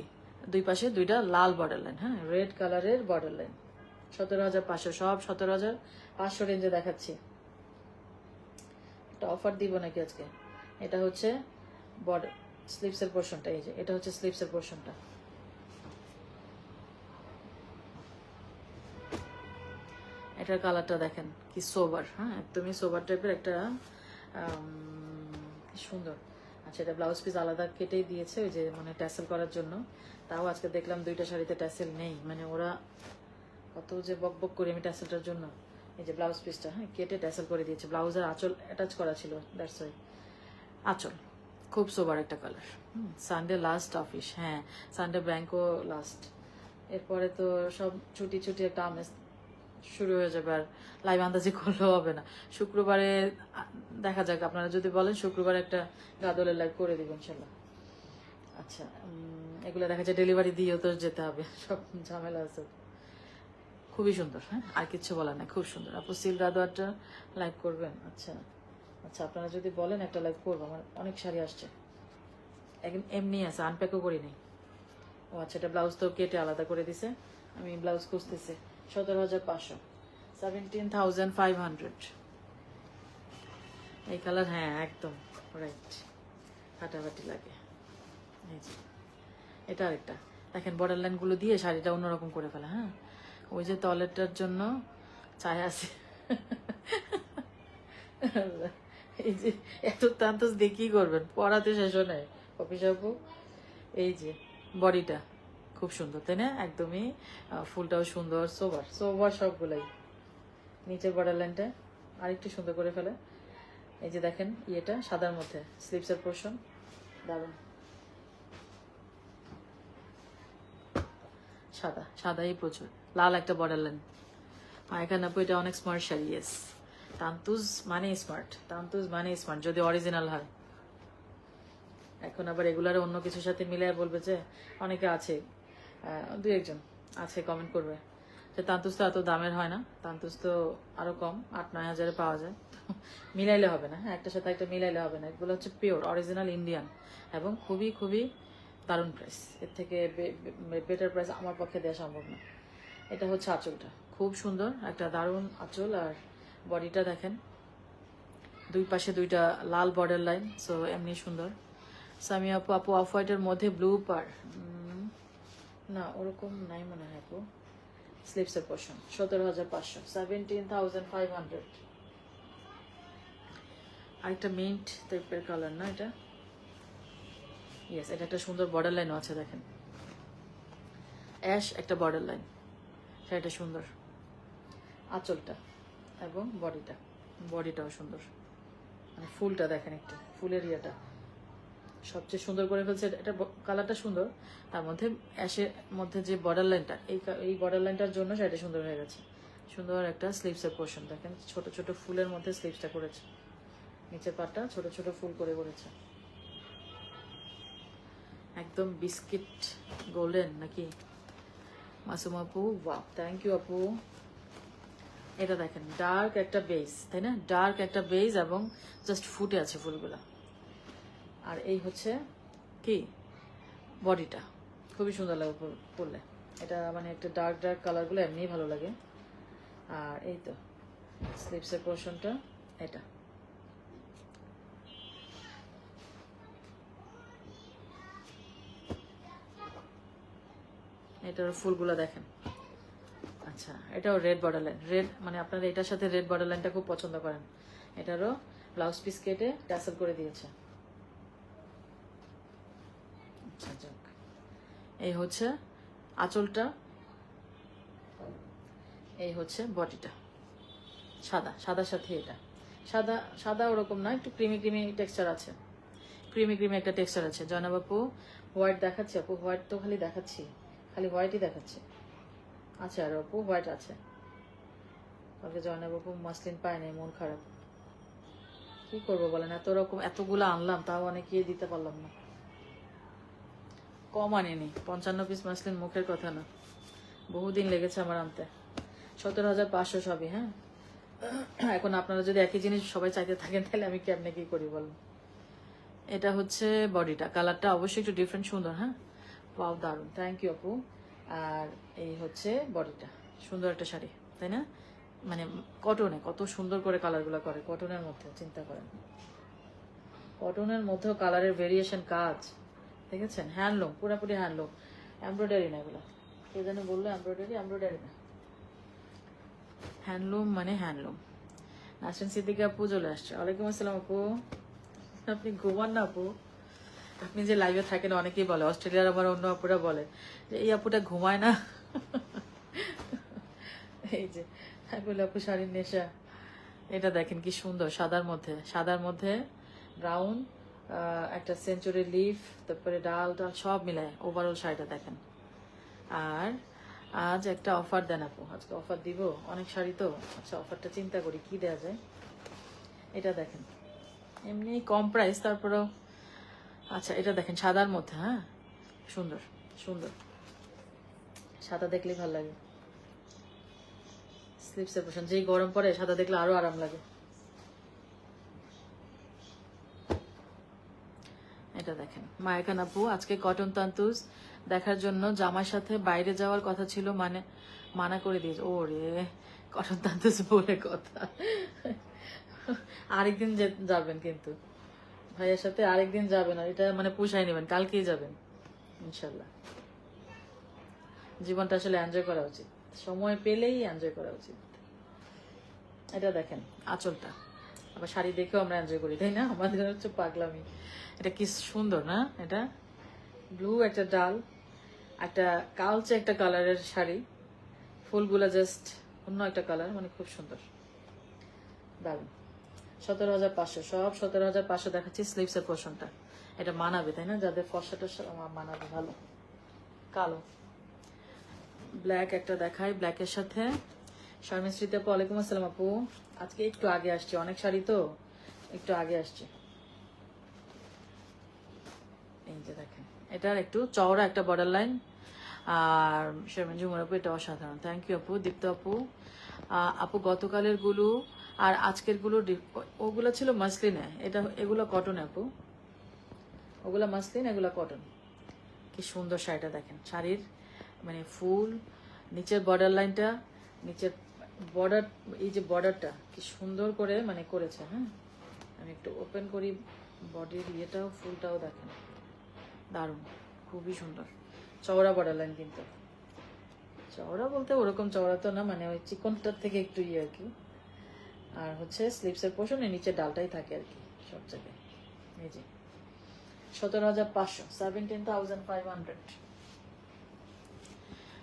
দুই পাশে দুইটা লাল বর্ডার লাইন, হ্যাঁ রেড কালারের বর্ডার লাইন। 17,500, সব 17,500 রেঞ্জে দেখাচ্ছি। একটা অফার দিব নাকি আজকে। এটা হচ্ছে বর্ডার স্লিপসের পোর্শনটা, এই যে এটা হচ্ছে স্লিপসের পোর্শনটা। এটার কালারটা দেখেন কি সোবার, হ্যাঁ একদমই সোবার টাইপের একটা কি সুন্দর। আচ্ছা, এটা ব্লাউজ পিস আলাদা কেটেই দিয়েছে ওই যে মানে ট্যাসেল করার জন্য। তাও আজকে দেখলাম দুইটা শাড়িতে ট্যাসেল নেই, মানে ওরা কত যে বক বক করি আমি ট্যাসেলটার জন্য। এই যে ব্লাউজ পিসটা হ্যাঁ কেটে ট্যাসেল করে দিয়েছে, ব্লাউজের আঁচল অ্যাটাচ করা ছিল, দ্যাটস ওয়াই। আঁচল খুব সোবার একটা কালার। সানডে লাস্ট অফিস, হ্যাঁ সানডে ব্যাংকও লাস্ট। এরপরে তো সব ছুটি ছুটি একটা আমেজ শুরু হয়ে যাবে, আর লাইভ আন্দাজি করলেও হবে না। শুক্রবারে দেখা যাক, আপনারা যদি বলেন শুক্রবারে একটা গাদলের লাইভ করে দিব ইনশাল্লাহ। আচ্ছা, এগুলো দেখা যায় ডেলিভারি দিয়েও তো যেতে হবে, সব ঝামেলা আছে। খুবই সুন্দর, হ্যাঁ আর কিছু বলার নাই, খুব সুন্দর। আপু সিল গাদোয়ারটা লাইভ করবেন? আচ্ছা আচ্ছা, আপনারা যদি বলেন একটা লাইভ করবো। আমার অনেক শাড়ি আসছে, একদম এমনি আছে, আনপ্যাকও করি নাই। ও আচ্ছা, এটা ব্লাউজ তো কেটে আলাদা করে দিছে, আমি ব্লাউজ খুঁজতেছি। 17,500, 17,500। এই কালার, হ্যাঁ একদম রাইট, ফাটাফাটি লাগে। এই যে এটা আরেকটা দেখেন, বর্ডার লাইন গুলো দিয়ে শাড়িটা অন্যরকম করে ফেলা। হ্যাঁ ওই যে তলেরটার জন্য চায় আছে। এই যে এত তান্তস দিয়ে কি করবেন, পড়াতে শেষ হয় অফিস আপু। এই যে বডিটা খুব সুন্দর, তাই না? একদমই ফুলটাও সুন্দর, সোবার সোবার সবগুলাই। নিচের বর্ডার লাইনটা আরেকটু সুন্দর করে ফেলে। এই যে দেখেন ইয়েটা সাদার মধ্যে, স্লিপসের পোর্শন দারুন। সাদা সাদাই প্রচুর, লাল একটা বর্ডার লাইন। এখানে আপু এটা অনেক স্মার্ট শাড়ি। ইয়েস, তান্তুজ মানে স্মার্ট, তান্তুজ মানে স্মার্ট যদি অরিজিনাল হয়। এখন আবার রেগুলারে অন্য কিছুর সাথে মিলে বলবে যে, অনেকে আছে দুই একজন আছে কমেন্ট করবে যে তান্তুজ তো এত দামের হয় না, তান্তুজ তো আরো কম, 8-9 হাজারে পাওয়া যায়। মিলাইলে হবে না, হ্যাঁ একটা সাথে একটা মিলাইলে হবে না। এগুলো হচ্ছে পিওর অরিজিনাল ইন্ডিয়ান এবং খুবই খুবই দারুণ প্রাইস। এর থেকে বেটার প্রাইস আমার পক্ষে দেওয়া সম্ভব না। এটা হচ্ছে আঁচলটা, খুব সুন্দর একটা দারুণ আঁচল। আর বডিটা দেখেন, দুই পাশে দুইটা লাল বর্ডার লাইন, সো এমনি সুন্দর। সামিয়া আপু, আপু অফ হোয়াইটের মধ্যে ব্লু পার, না ওরকম নাই মনে হয় আপু। স্লিপসের পোর্শন 17,500, 17,500। আরেকটা মিন্ট টাইপের কালার না এটা? ইয়েস, এটা একটা সুন্দর বর্ডার লাইনও আছে দেখেন, অ্যাশ একটা বর্ডার লাইন, সেটা সুন্দর। আঁচলটা এবং বডিটাও সুন্দর, মানে ফুলটা দেখেন একটু, ফুলের ইয়েটা সবচেয়ে সুন্দর করে ফেলছে এটা, কালারটা সুন্দর, তার মধ্যে অ্যাশের মধ্যে যে বর্ডার লাইনটা, এই বর্ডার লাইনটার জন্য শাড়িটা সুন্দর হয়ে গেছে। সুন্দর একটা স্লিভসের পোর্শন দেখেন, ছোট ছোট ফুলের মধ্যে স্লিভসটা করেছে, নিচের পাটটা ছোট ছোট ফুল করে করেছে, একদম বিস্কিট গোল্ডেন নাকি মাসুম আপু? বাহ, থ্যাংক ইউ আপু। এটা দেখেন ডার্ক একটা বেজ, তাই না? ডার্ক একটা বেজ এবং জাস্ট ফুটে আছে ফুলগুলা। আর এই হচ্ছে কি বডিটা, খুবই সুন্দর লাগে পরলে। এটা মানে একটা ডার্ক ডার্ক কালারগুলো এমনিই ভালো লাগে। আর এই তো স্লিভসের পোর্শনটা, এটা এটার ফুলগুলো দেখেন। আচ্ছা, এটাও রেড বর্ডার লাইন, রেড মানে আপনারা এটার সাথে রেড বর্ডার লাইনটা খুব পছন্দ করেন। এটারও ব্লাউজ পিস কেটে ট্যাসেল করে দিয়েছে। আচ্ছা যাক, এই হচ্ছে আঁচলটা, এই হচ্ছে বডিটা। সাদা, সাদার সাথে এটা সাদা, সাদা ওরকম না, একটু ক্রিমি ক্রিমি টেক্সচার আছে, ক্রিমি ক্রিমি একটা টেক্সচার আছে। জয়নাব আপু হোয়াইট দেখাচ্ছি? আপু হোয়াইট তো খালি দেখাচ্ছি, খালি হোয়াইটই দেখাচ্ছি। আচ্ছা, আর আপু হোয়াইট আছে। কালকে জয়নাব আপু মাসলিন পায় নাই, মন খারাপ। কি করবো বলেন, এত রকম এতগুলো আনলাম তাও অনেকে দিতে পারলাম না। কম আনিনি, 55 পিস মাসলিন মুখের কথা না, বহুদিন লেগেছে আমার আনতে। 17,500 সবই। হ্যাঁ, এখন আপনারা যদি একই জিনিস সবাই চাইতে থাকেন তাহলে আমি কেমনে কি করি বলুন। এটা হচ্ছে বডিটা, কালারটা অবশ্যই একটু ডিফারেন্ট, সুন্দর। হ্যাঁ, পাও দারুন, থ্যাংক ইউ আপু। আর এই হচ্ছে বডিটা, সুন্দর একটা শাড়ি, তাই না? মানে কটনে কত সুন্দর করে কালারগুলো করে, কটনের মধ্যে চিন্তা করেন, কটনের মধ্যেও কালারের ভেরিয়েশন কাজ দেখেছেন? হ্যান্ডলুম, পুরোপুরি হ্যান্ডলুম, এমব্রয়ডারি না এগুলো। কে যেন বললো এমব্রয়ডারি, এমব্রয়ডারি না, হ্যান্ডলুম মানে হ্যান্ডলুম। নাসরিন সিদ্দিকা আপু চলে আসছে। ওয়ালাইকুম আসসালাম আপু, আপনি ঘুমান না আপু? আপনি যে লাইভে থাকেন অনেকেই বলে, অস্ট্রেলিয়ার আমার অন্য আপুরা বলে যে এই আপুটা ঘুমায় না। এই যে বলে আপু শাড়ির নেশা। এটা দেখেন কি সুন্দর, সাদার মধ্যে, সাদার মধ্যে ব্রাউন, একটা সেঞ্চুরি লিফ, তারপরে ডাল টাল সব মিলায় ওভারঅল শাড়িটা দেখেন। আর আজ একটা অফার দেন আপু, আজকে অফার দিব অনেক শাড়ি তো। আচ্ছা, অফারটা চিন্তা করি কি দেওয়া যায়। এটা দেখেন এমনি কম প্রাইস, তারপরেও আচ্ছা এটা দেখেন সাদার মধ্যে। হ্যাঁ, সুন্দর সুন্দর, সাদা দেখলেই ভালো লাগে। স্লিপসের পোশন, যেই গরম পড়ে সাদা দেখলে আরো আরাম লাগে। এটা দেখেন মায়াখান আপু, আজকে কটন তান্তুজ দেখার জন্য জামার সাথে বাইরে যাওয়ার কথা ছিল, মানে মানা করে দিয়েছে। ও রে, কটন তান্তুজ বলে কথা। আরেকদিন যাবেন কিন্তু ভাইয়ের সাথে, আরেকদিন যাবেন, আর এটা মানে পুষাই নেবেন, কালকেই যাবেন ইনশাল্লাহ। জীবনটা আসলে এনজয় করা উচিত, সময় পেলেই এনজয় করা উচিত। এটা দেখেন আঁচলটা, আবার শাড়ি দেখেও আমরা এনজয় করি, তাই না? আমাদের হচ্ছে পাগলামি। এটা কি সুন্দর না? এটা ব্লু একটা ডাল, একটা কালচে একটা কালারের শাড়ি, ফুলগুলা জাস্ট অন্য একটা কালার, মানে খুব সুন্দর, দারুন। 17,500, সব 17,500 দেখাচ্ছি। স্লিভসের পোর্শনটা এটা মানাবে, তাই না? যাদের ফর্সাটা মানাবে ভালো। কালো ব্ল্যাক একটা দেখাই, ব্ল্যাকের সাথে শারমিন স্মৃতি আপু ওয়ালাইকুম আসসালাম আপু। আজকে একটু আগে আসছি, অনেক শাড়ি তো একটু আগে আসছি। এই যে দেখেন, এটার একটু চওড়া একটা বর্ডার লাইন। আর শারমিন ঝুমুর আপু এটা অসাধারণ, থ্যাংক ইউ আপু। দীপ্ত আপু, আপু গতকালের গুলো আর আজকের গুলো ওগুলো ছিল মাসলিনে, এটা এগুলো কটনে আপু, ওগুলো মাসলিন, এগুলো কটন। কি সুন্দর শাড়িটা দেখেন, শাড়ির মানে ফুল, নিচের বর্ডার লাইনটা, নিচের বর্ডার, এই যে বর্ডারটা কি সুন্দর করে মানে করেছে। হ্যাঁ, আমি একটু ওপেন করি বডির ইয়েটাও, ফুলটাও দেখেন দারুণ, খুবই সুন্দর। চওড়া বর্ডার লাইন, কিন্তু চওড়া বলতে ওরকম চওড়া তো না, মানে ওই চিকনটার থেকে একটু ইয়ে আর কি। আর হচ্ছে স্লিভসের পোর্শনে নিচে ডালটাই থাকে আর কি সব জায়গায়। এই যে 17,500, 17,500।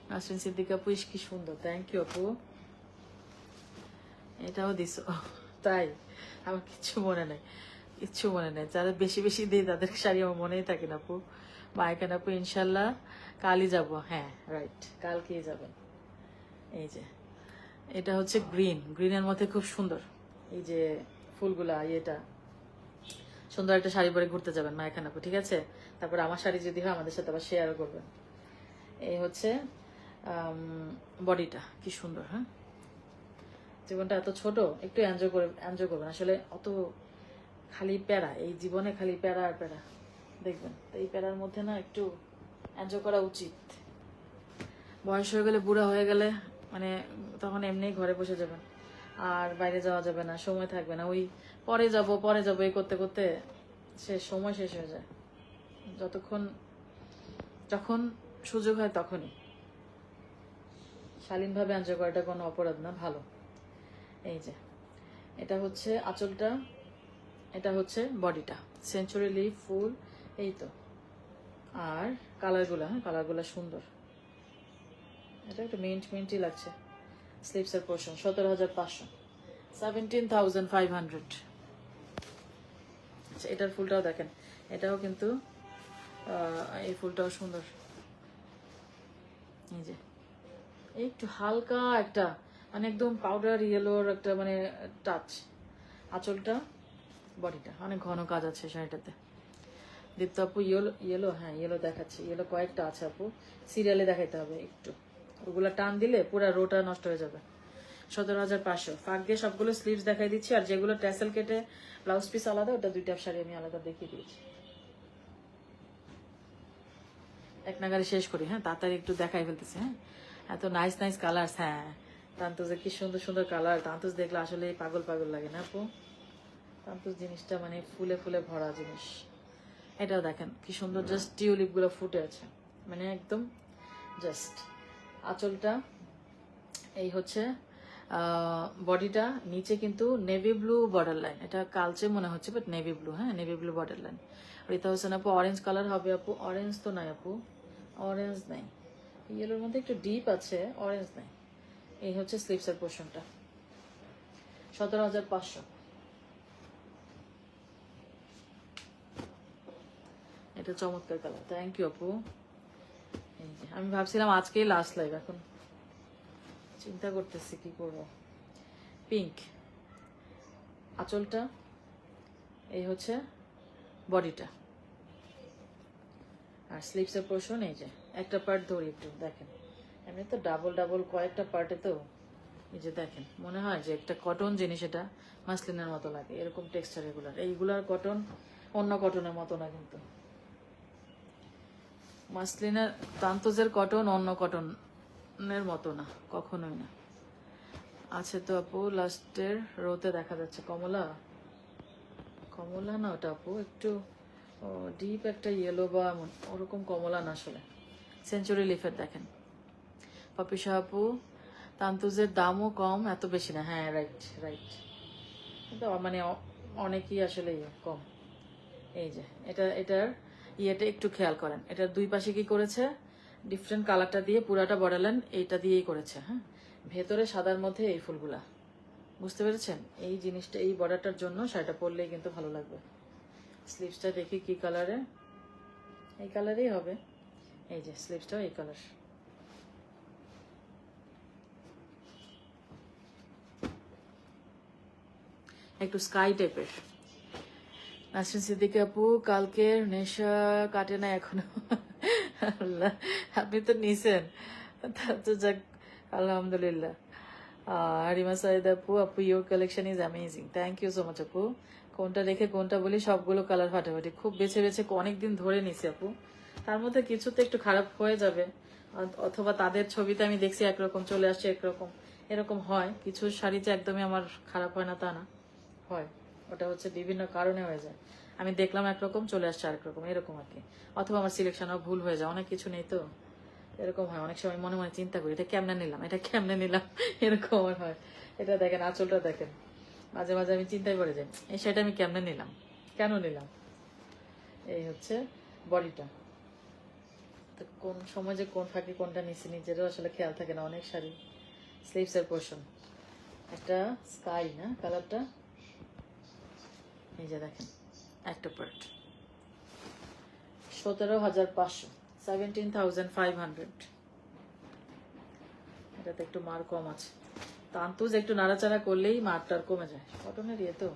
নাসরিন সিদ্দিকা আপু, কি সুন্দর, থ্যাংক ইউ আপু। এটাও দিছো? তাই আমার কিছু মনে নেই, কিচ্ছু মনে নেই, যারা বেশি বেশি দিই তাদের শাড়ি আমার মনেই থাকে না আপু। মাইকান আপু ইনশাল্লাহ কালই যাব, হ্যাঁ রাইট, কালকেই যাবেন। এই যে এটা হচ্ছে গ্রিন, গ্রিনের মধ্যে খুব সুন্দর এই যে ফুলগুলা, এটা সুন্দর একটা শাড়ি পরে ঘুরতে যাবেন মাইকান আপু, ঠিক আছে? তারপর আমার শাড়ি যদি হয় আমাদের সাথে আবার শেয়ার করবেন। এই হচ্ছে বডিটা, কি সুন্দর। হ্যাঁ, জীবনটা এত ছোট, একটু এনজয় করবেন। আসলে অত খালি প্যারা, এই জীবনে খালি প্যারা আর প্যারা, দেখবেন তো এই প্যারার মধ্যে না একটু এনজয় করা উচিত। বয়স হয়ে গেলে, বুড়া হয়ে গেলে মানে তখন এমনি ঘরে বসে যাবেন, আর বাইরে যাওয়া যাবে না, সময় থাকবে না। ওই পরে যাব এই করতে করতে সময় শেষ হয়ে যায়। যখন সুযোগ হয় তখনই শালীনভাবে এনজয় করাটা কোনো অপরাধ না, ভালো। এই যে এটা হচ্ছে আঁচলটা, এটা হচ্ছে বডিটা, সেঞ্চুরি লিফ ফুল, এই তো। আর কালারগুলা সুন্দর, এটা একটু মিন্টই লাগছে। স্লিপসের পোর্শন 17,500, 17,500। আচ্ছা, এটার ফুলটাও দেখেন, এটাও কিন্তু এই ফুলটাও সুন্দর। এই যে একটু হালকা একটা মানে একদম পাউডার ইয়েলোর একটা মানে টাচ। আঁচলটা, বডিটা অনেক ঘন কাজ আছে শাড়িটাতে। দীপ্ত আপু ইয়েলো, হ্যাঁ ইয়েলো দেখাচ্ছি, ইয়েলো কয়েকটা আছে আপু, সিরিয়ালে দেখাইতে হবে একটু, ওগুলা টান দিলে পুরো রোটা নষ্ট হয়ে যাবে। 17,500, ফাঁক দিয়ে সবগুলো স্লিভস দেখাই দিচ্ছি, আর যেগুলো ট্যাসেল কেটে ব্লাউজ পিস আলাদা, ওটা দুইটা শাড়ি আমি আলাদা দেখিয়ে দিয়েছি। এক নাগারে শেষ করি, হ্যাঁ তাড়াতাড়ি একটু দেখাই ফেলতেছি। হ্যাঁ, এত নাইস কালার, হ্যাঁ তান্তুজের কি সুন্দর সুন্দর কালার। তান্তুজ দেখলে আসলে পাগল পাগল লাগে না আপু? তান্তুজ জিনিসটা মানে ফুলে ফুলে ভরা জিনিস। এটাও দেখেন কি সুন্দর, জাস্ট টিউলিপ গুলো ফুটে আছে, মানে একদম জাস্ট। আঁচলটা এই হচ্ছে, বডিটা নিচে কিন্তু নেভি ব্লু বর্ডার লাইন, এটা কালচে মনে হচ্ছে বাট নেভি ব্লু, হ্যাঁ navy blue border line. Rita Hossain আপু অরেঞ্জ কালার হবে আপু, অরেঞ্জ তো নাই আপু, অরেঞ্জ নাই, ইয়েলোর মধ্যে একটু ডিপ আছে, অরেঞ্জ নাই। এই হচ্ছে স্লিপসের পোর্শনটা, 17,500। এটা চমৎকার কালার, থ্যাংক ইউ আপু। এই যে আমি ভাবছিলাম আজকেই লাস্ট লাইভ, এখন চিন্তা করতেছি কি করব। পিঙ্ক আঁচলটা, এই হচ্ছে বডিটা, আর স্লিপসের পোর্শন এই যে একটা পার্ট ধরি একটু দেখেন, এমনি তো ডাবল কয়েকটা পার্টে তো এই যে দেখেন, মনে হয় যে একটা কটন জিনিস, এটা মাসলিনের মতো লাগে, এরকম টেক্সচার এগুলার। এইগুলার কটন অন্য কটনের মতো না, কিন্তু মাসলিনের তান্তজের কটন অন্য কটনের মতো না, কখনোই না। আছে তো আপু লাস্টের রোতে দেখা যাচ্ছে কমলা, কমলা না ওটা আপু, একটু ডিপ একটা ইয়েলো বা ওরকম কমলা না আসলে। সেঞ্চুরি লিফের দেখেন পাপিসা আপু, তান্তুজের দামও কম, এত বেশি না, হ্যাঁ রাইট, কিন্তু মানে অনেকই আসলে কম। এই যে এটার ইয়েটা একটু খেয়াল করেন, এটার দুই পাশে কি করেছে, ডিফারেন্ট কালারটা দিয়ে পুরাটা বর্ডার লাইন এইটা দিয়েই করেছে। হ্যাঁ, ভেতরে সাদার মধ্যে এই ফুলগুলা, বুঝতে পেরেছেন? এই জিনিসটা এই বর্ডারটার জন্য শাড়িটা পরলেই কিন্তু ভালো লাগবে। স্লিভসটা দেখি কি কালারে, এই কালারেই হবে। এই যে স্লিভসটাও এই কালার, একটু স্কাই টাইপের। নাসরিন সিদ্দিকী আপু, কালকের নেশা কাটে না এখনো? আল্লাহ, আপনি তো নিছেন, তো যাক আলহামদুলিল্লাহ। হারিমা সাইদ আপু, your collection is amazing, thank you so much আপু। কোনটা রেখে কোনটা বলি, সবগুলো কালার ফাটাফাটি, খুব বেছে অনেকদিন ধরে নিছি আপু। তার মধ্যে কিছু তো একটু খারাপ হয়ে যাবে, অথবা তাদের ছবিতে আমি দেখছি একরকম চলে আসছে একরকম, এরকম হয়। কিছু শাড়ি যে একদমই আমার খারাপ হয় না তা না, হয়, ওটা হচ্ছে বিভিন্ন কারণে হয়ে যায়। আমি দেখলাম একরকম, চলে আসছে আরেক রকম, এরকম আর কি। অথবা আমার সিলেকশনও ভুল হয়ে যায়, অনেক কিছু নেই তো, এরকম হয়। অনেক সময় মনে মনে চিন্তা করি এটা কেমনে নিলাম, এরকম আমার হয়। এটা দেখেন, আঁচলটা দেখেন, মাঝে মাঝে আমি চিন্তায় পড়ে যাই, এই শাড়িটা আমি কেমনে নিলাম, কেন নিলাম। এই হচ্ছে বডিটা, তো কোন সময় যে কোন ফাঁকে কোনটা নিচ্ছি নিজেরও আসলে খেয়াল থাকে না। অনেক শাড়ি। স্লিভসের পোর্শন একটা স্কাই না কালারটা, এই যে দেখেন একটা পার্ট 17,500, 17,500। এটাতে একটু মার কম আছে, তান্তুজ একটু নাড়াচাড়া করলেই মারটার কমে যায়, কটনের ইয়ে তো।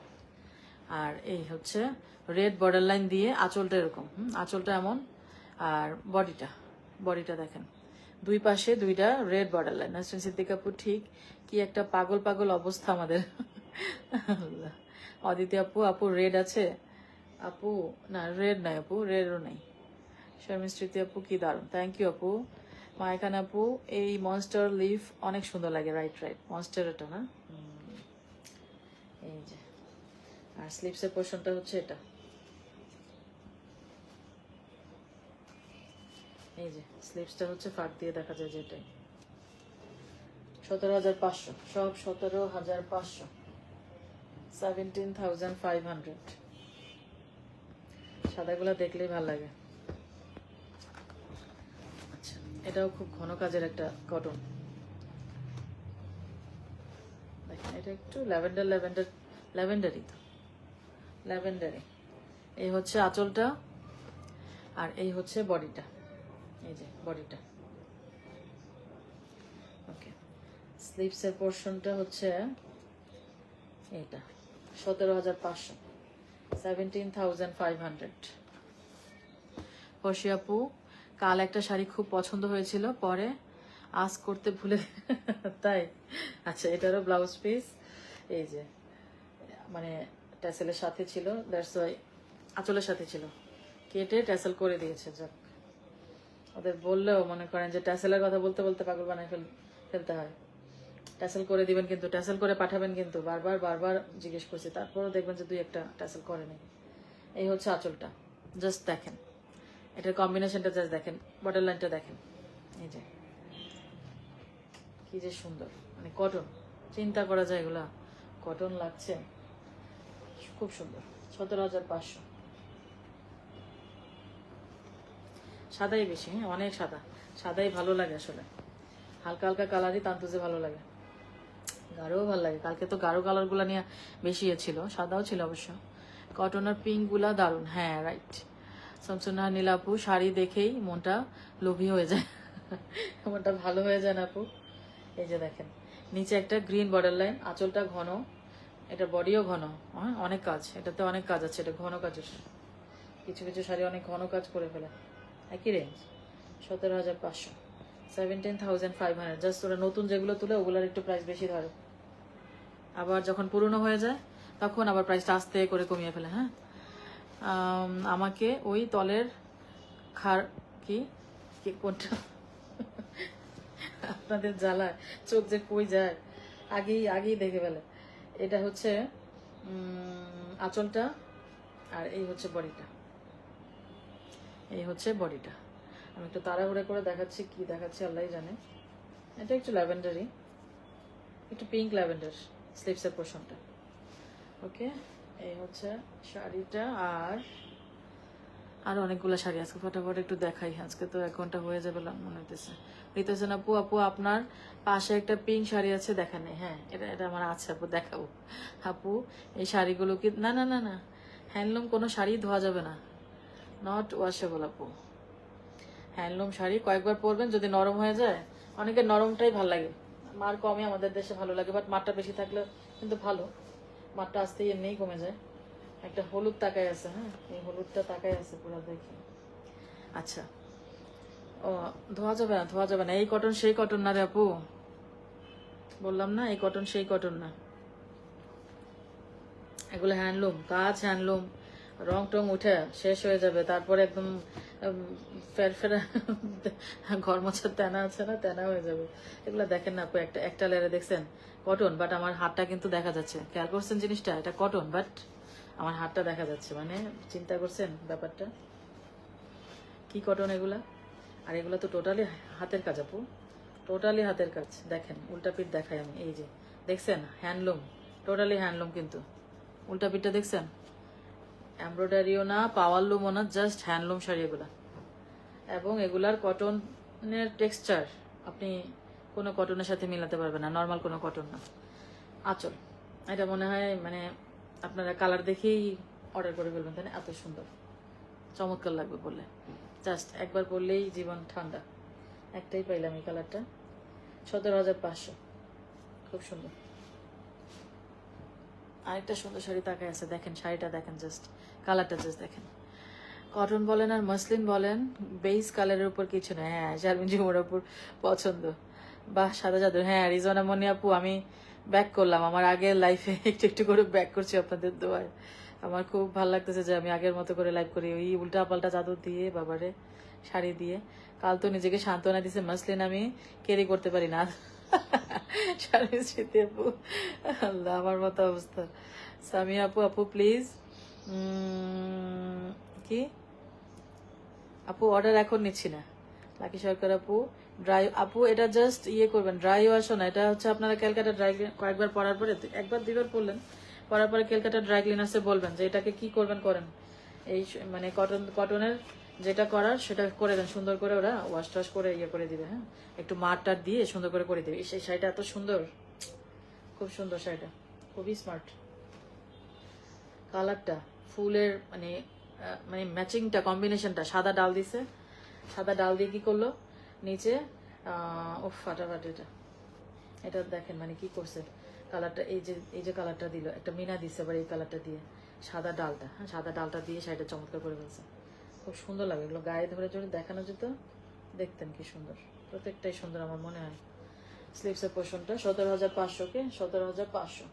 আর এই হচ্ছে রেড বর্ডার লাইন দিয়ে আঁচলটা এরকম, আঁচলটা এমন, আর বডিটা দেখেন দুই পাশে দুইটা red border line. Nasrin Siddique আপু ঠিক কি একটা পাগল পাগল অবস্থা আমাদের। অদিতি আপু রেড আছে আপু? না রেড নাই আপু, রেডও নেই। শর্মিন স্মৃতি আপু কি দারুণ, থ্যাংক ইউ আপু। মায়াখান আপু এই মনস্টার লিফ অনেক সুন্দর লাগে, রাইট মনস্টার এটা না। এই যে, আর স্লিপসের পোর্শনটা হচ্ছে এটা, এই যে স্লিপসটা হচ্ছে ফাঁক দিয়ে দেখা যায় যেটাই। 17,500, সব 17,500, 17,500। সাদাগুলা দেখলেই ভালো লাগে। আচ্ছা, এটাও খুব ঘন কাজের একটা কটন, দেখেন এটা একটু ল্যাভেন্ডারি তো, ল্যাভেন্ডারি। এই হচ্ছে আঁচলটা, আর এই হচ্ছে বডিটা, এই যে বডিটা। ওকে, স্লিভসের পোর্শনটা হচ্ছে এটা, 17,500, 17,500। হর্ষি আপু কাল একটা শাড়ি খুব পছন্দ হয়েছিল, পরে আজ করতে ভুলে তাই। আচ্ছা, এটারও ব্লাউজ পিস এই যে, মানে ট্যাসেলের সাথে ছিল, দ্যাটস ওয়াই আঁচলের সাথে ছিল, কেটে ট্যাসেল করে দিয়েছে। যাক, ওদের বললেও মনে করেন যে ট্যাসেলের কথা বলতে বলতে পাগল বানায় ফেলতে হয়। ট্যাসেল করে দিবেন কিন্তু, ট্যাসেল করে পাঠাবেন কিন্তু, বারবার জিজ্ঞেস করছি, তারপরেও দেখবেন যে দুই একটা ট্যাসেল করেনি। এই হচ্ছে আঁচলটা, জাস্ট দেখেন এটার কম্বিনেশনটা, জাস্ট দেখেন বর্ডার লাইনটা দেখেন, এই যে কি যে সুন্দর, মানে কটন, চিন্তা করা যায় এগুলা কটন লাগছে, খুব সুন্দর। 17,500, সাদাই বেশি, হ্যাঁ অনেক সাদাই ভালো লাগে আসলে, হালকা হালকা কালারই তান্তুজে ভালো লাগে, গাঢ়ও ভালো লাগে। কালকে তো গাঢ় কালারগুলো নিয়ে বেশি ছিল, সাদাও ছিল অবশ্য। কটনের পিঙ্কগুলা দারুণ, হ্যাঁ রাইট। শামসুন্নাহ নীলা আপু শাড়ি দেখেই মনটা লোভী হয়ে যায়, মনটা ভালো হয়ে যায় না আপু। এই যে দেখেন নিচে একটা গ্রিন বর্ডার লাইন, আঁচলটা ঘন, এটা বডিও ঘন, হ্যাঁ অনেক কাজ, এটাতে অনেক কাজ আছে, এটা ঘন কাজের। কিছু কিছু শাড়ি অনেক ঘন কাজ করে ফেলে। একই রেঞ্জ, 17,500, 17,500। জাস্ট ওরা নতুন যেগুলো তুলে ওগুলোর একটু প্রাইস বেশি ধরে, আবার যখন পুরনো হয়ে যায় তখন আবার প্রাইসটা আস্তে করে কমিয়ে ফেলে। হ্যাঁ, আমাকে ওই তলের খার কি কোনটা আপনাদের জ্বালায় চোখ যে কই যায়, আগেই দেখে ফেলে। এটা হচ্ছে আঁচলটা, আর এই হচ্ছে বডিটা, এই হচ্ছে বডিটা। আমি একটু তাড়াহুড়ো করে দেখাচ্ছি, কি দেখাচ্ছি আল্লাহ জানে। এটা একটু ল্যাভেন্ডারি, একটু পিঙ্ক ল্যাভেন্ডার স্লিপসের পোর্শনটা। ওকে, এই হচ্ছে শাড়িটা। আর অনেকগুলো শাড়ি আজকে ফটাফট একটু দেখাই, আজকে তো 1 ঘন্টা হয়ে যাবে মনে হইতেছে। রিতেছেন আপু আপনার পাশে একটা পিঙ্ক শাড়ি আছে, দেখা নেই? হ্যাঁ, এটা আমার আছে আপু, দেখাবো। আপু এই শাড়িগুলো কি, না না না না, হ্যান্ডলুম কোনো শাড়ি ধোয়া যাবে না, নট ওয়াশেবল আপু। হ্যান্ডলুম শাড়ি কয়েকবার পরবেন, যদি নরম হয়ে যায়, অনেকের নরমটাই ভালো লাগে, মার কমে আমাদের দেশে ভালো লাগে, বাট মারটা বেশি থাকলে কিন্তু ভালো, মারটা আসতেই এমনিই কমে যায়। একটা হলুদ তাকায় আছে, হ্যাঁ এই হলুদটা তাকায় আছে পুরো, দেখি। আচ্ছা, ও ধোয়া যাবে না, এই কটন সেই কটন না রে আপু, বললাম না এই কটন সেই কটন না, এগুলো হ্যান্ডলুম কাজ, হ্যান্ডলুম, রং টং উঠে শেষ হয়ে যাবে, তারপরে একদম ফেরফেরা ঘর মোছার তেনা আছে না, তেনা হয়ে যাবে। এগুলো দেখেন না আপু, একটা লেয়ারে দেখছেন কটন, বাট আমার হাতটা কিন্তু দেখা যাচ্ছে, খেয়াল করছেন জিনিসটা, এটা কটন বাট আমার হাতটা দেখা যাচ্ছে, মানে চিন্তা করছেন ব্যাপারটা, কি কটন এগুলা। আর এগুলো তো টোটালি হাতের কাজ আপু, টোটালি হাতের কাজ। দেখেন উল্টা পিঠ দেখাই আমি, এই যে দেখছেন হ্যান্ডলুম, টোটালি হ্যান্ডলুম, কিন্তু উল্টা পিঠটা দেখছেন, এমব্রয়ডারিও না, পাওয়ার লুমও না, জাস্ট হ্যান্ডলুম শাড়ি এগুলা। এবং এগুলার কটনের টেক্সচার আপনি কোনো কটনের সাথে মিলাতে পারবেন না, নর্মাল কোনো কটন না। আঁচল এটা মনে হয় মানে আপনারা কালার দেখেই অর্ডার করে ফেলবেন, তাই না? এত সুন্দর চমৎকার লাগবে বললে, জাস্ট একবার পরলেই জীবন ঠান্ডা। একটাই পাইলাম এই কালারটা, 17,500, খুব সুন্দর। আরেকটা সুন্দর শাড়ি তাকায় আছে, দেখেন শাড়িটা দেখেন, জাস্ট কালারটা জাস্ট দেখেন। কটন বলেন আর মসলিন বলেন, বেস কালারের উপর কিছু নয়। হ্যাঁ, শারমিন ঝুমুর আপুর পছন্দ। বাহ, সাদা জাদু। হ্যাঁ, রিজওয়ানা মনি আপু, আমি ব্যাক করলাম আমার আগের লাইফে, একটু একটু করে ব্যাক করছি আপনাদের দোয়ায়। আমার খুব ভালো লাগতেছে যে আমি আগের মতো করে লাইভ করি, ওই উল্টা পাল্টা চাদর দিয়ে, বাবারে শাড়ি দিয়ে। কাল তো নিজেকে সান্ত্বনা দিছে, মসলিন আমি ক্যারি করতে পারি না। শারমিন স্মৃতি আপু, আল্লাহ, আমার মতো অবস্থা। সামিয়া আপু, আপু প্লিজ কি আপু অর্ডার এখন নিচ্ছি না। লাকি সরকার আপু, ড্রাই আপু এটা জাস্ট ইয়ে করবেন, ড্রাই ওয়াশও না, এটা হচ্ছে আপনারা ক্যালকাটা ড্রাই কয়েকবার পরার পরে, একবার দুইবার পরলেন, পরার পরে ক্যালকাটা ড্রাই ক্লিনার্সে বলবেন যে এটাকে কি করবেন করেন, এই মানে কটনের যেটা করার সেটা করে দেন, সুন্দর করে ওরা ওয়াশ টাশ করে ইয়ে করে দিবে। হ্যাঁ, একটু মার টার দিয়ে সুন্দর করে করে দিবে। সেই শাড়িটা এত সুন্দর, খুব সুন্দর শাড়িটা, খুবই স্মার্ট। কালারটা ফুলের মানে মানে ম্যাচিংটা, কম্বিনেশনটা, সাদা ডাল দিছে, সাদা ডাল দিয়ে কি করলো নিচে, ও ফাটাফাট। এটা দেখেন মানে কি করছে কালারটা, এই যে কালারটা দিল, একটা মিনা দিচ্ছে আবার এই কালারটা দিয়ে, সাদা ডালটা, হ্যাঁ সাদা ডালটা দিয়ে শাড়িটা চমৎকার করে ফেলছে, খুব সুন্দর লাগে। এগুলো গায়ে ধরে যদি দেখানো যেত দেখতেন কি সুন্দর, প্রত্যেকটাই সুন্দর আমার মনে হয়। স্লিভসের পোর্শনটা 17,500 17,500।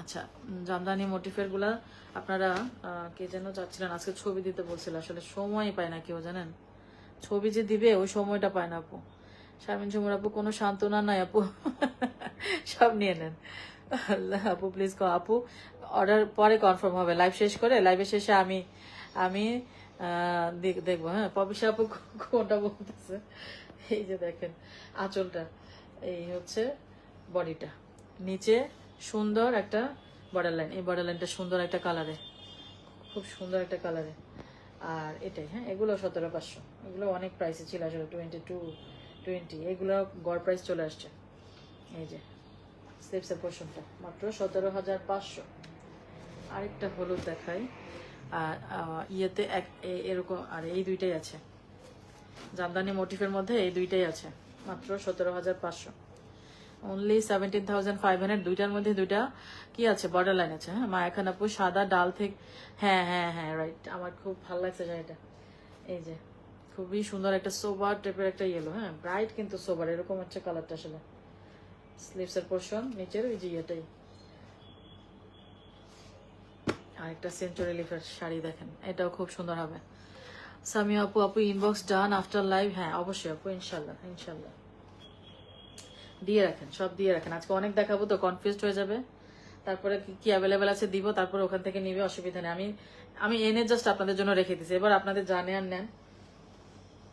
আচ্ছা, জামদানি মোটিফের গুলা আপনারা কে যেন চাচ্ছিলেন আজকে ছবি দিতে বলছিল, আসলে সময় পায় না কেউ, জানেন ছবি যে দিবে ওই সময়টা পায় না আপু। শারমিন ঝুমুর আপু, কোনো সান্ত্বনা নাই আপু, সব নিয়ে নেন। আল্লাহ আপু প্লিজ আপু অর্ডার পরে কনফার্ম হবে, লাইভ শেষ করে, লাইভের শেষে আমি আমি দেখবো। হ্যাঁ, পবিশা আপু কোনটা বলতেছে, এই যে দেখেন আঁচলটা, এই হচ্ছে বডিটা, নিচে সুন্দর একটা বর্ডার লাইন, এই বর্ডার লাইনটা সুন্দর একটা কালারে, খুব সুন্দর একটা কালারে। আর এটাই, হ্যাঁ এগুলো 17,500, এগুলো অনেক প্রাইসে ছিল আসলে, 22-20, এগুলো গড় প্রাইস চলে আসছে। এই যে স্লিপসের পোর্শনটা মাত্র 17,500। আরেকটা হলুদ দেখাই, আর ইয়েতে এরকম, আর এই দুইটাই আছে জামদানি মোটিফের মধ্যে, এই দুইটাই আছে মাত্র 17,500, অনলি 17,500। দুইটার মধ্যে দুইটা কি আছে, বর্ডার লাইন আছে। হ্যাঁ, মায়া খান আপু, সাদা ডাল থেকে, হ্যাঁ হ্যাঁ হ্যাঁ রাইট, আমার খুব ভালো লাগছে শাড়িটা। এই যে খুবই সুন্দর একটা সোবার টাইপের একটা ইয়েলো, হ্যাঁ ব্রাইট কিন্তু সোবার, এরকম হচ্ছে কালারটা আসলে। স্লিভসের পোর্শন নিচের ওই যে ইয়েটাই। আরেকটা সেঞ্চুরি লিফের শাড়ি দেখেন, এটাও খুব সুন্দর হবে। সামিয়া আপু, আপু ইনবক্স ডান আফটার লাইভ, হ্যাঁ অবশ্যই আপু, ইনশাল্লাহ ইনশাল্লাহ দিয়ে রাখেন, সব দিয়ে রাখেন। আজকে অনেক দেখাবো তো কনফিউজড হয়ে যাবে, তারপরে কি অ্যাভেলেবেল আছে দিব, তারপরে ওখান থেকে নিবে, অসুবিধা নেই। আমি এনে জাস্ট আপনাদের জন্য রেখে দিছি, এবার আপনাদের জানে আর নেন,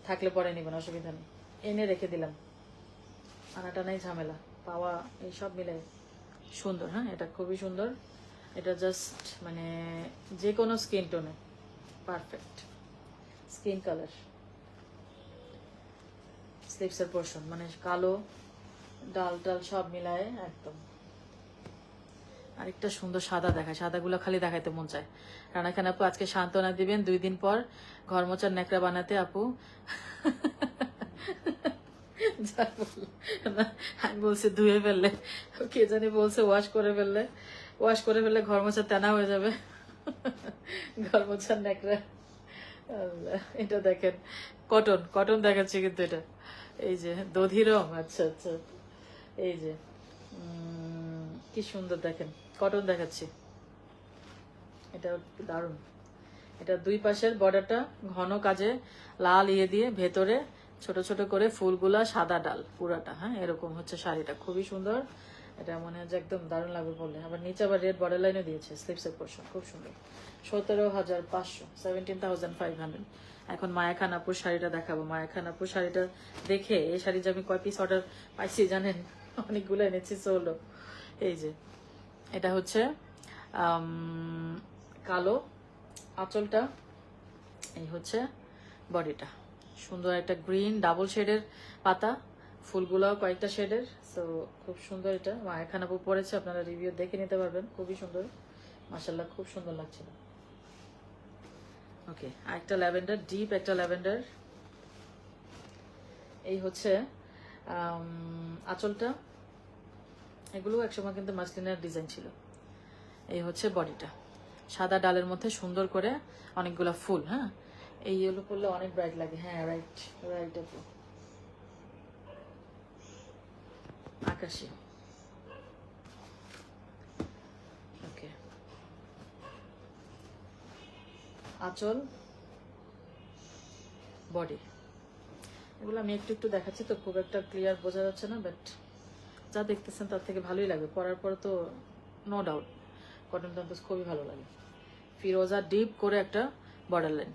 থাকলে পরে নিবেন, অসুবিধা নেই। এনে রেখে দিলাম, আনাটা নাই ঝামেলা, পাওয়া এই সব মিলে সুন্দর। হ্যাঁ, এটা খুবই সুন্দর, এটা জাস্ট মানে যে কোনো স্কিন টোনে পারফেক্ট স্কিন কালার। স্লিভসের পোর্শন মানে কালো ডাল ডাল সব মিলায় একদম। আরেকটা সুন্দর সাদা দেখায়, সাদাগুলো খালি দেখাইতে মন চায়। রানা খান আপু, আজকে সান্ত্বনা দিবেন 2 দিন পর ঘর মোচার ন্যাকড়া বানাতে আপু। আমি বলছি ধুয়ে ফেললে, কে জানি বলছে ওয়াশ করে ফেললে ঘর মোচার তেনা হয়ে যাবে। ঘর মোচার ন্যাকড়া, এটা দেখেন কটন দেখাচ্ছে কিন্তু এটা, এই যে দধি রং, আচ্ছা আচ্ছা, এই যে কি সুন্দর দেখেন, কটন দেখাচ্ছি, এটা দারুণ। এটা দুই পাশের বর্ডারটা ঘন কাজে লাল ইয়ে দিয়ে, ভেতরে ছোট ছোট করে ফুলগুলা, সাদা ডাল পুরাটা। হ্যাঁ, এরকম হচ্ছে শাড়িটা, খুবই সুন্দর। এটা মনে হয় যে একদম দারুণ লাগবে বললে। আবার নিচে আবার রেড বর্ডার লাইনও দিয়েছে, স্লিপসের পোর্শন খুব সুন্দর। 17,500, 17,500। এখন মায়া খান আপুর শাড়িটা দেখাবো। মায়া খান আপুর শাড়িটা দেখে, এই শাড়ি যে আমি কয় পিস অর্ডার পাইছি জানেন, অনেকগুলো এনেছি সোলো। এই যে এটা হচ্ছে কালো আঁচলটা, এই হচ্ছে বডিটা, সুন্দর একটা গ্রিন ডাবল শেডের পাতা, ফুলগুলো কয়েকটা শেডের, সো খুব সুন্দর। এটা মায়া খান আপু পরেছে, আপনারা রিভিউ দেখে নিতে পারবেন, খুবই সুন্দর। মাশাআল্লাহ খুব সুন্দর লাগছিল। ওকে, একটা ল্যাভেন্ডার, ডিপ একটা ল্যাভেন্ডার। এই হচ্ছে আঁচলটা। এগুলো একসময় কিন্তু মাসলিনের ডিজাইন ছিল। এই হচ্ছে বডিটা, সাদা ডালের মধ্যে সুন্দর করে অনেকগুলা ফুল। হ্যাঁ, এই ইয়েলো পরলে অনেক ব্রাইট লাগে। হ্যাঁ, রাইট রাইট আপু, আকাশি। ওকে, আঁচল, বডি, এগুলো আমি একটু একটু দেখাচ্ছি তো খুব একটা ক্লিয়ার বোঝা যাচ্ছে না, বাট যা দেখতেছেন তার থেকে ভালোই লাগবে। পরার পর তো নো ডাউট কটন তান্তোস খুবই ভালো লাগে। ফিরোজা ডিপ করে একটা বর্ডার লাইন,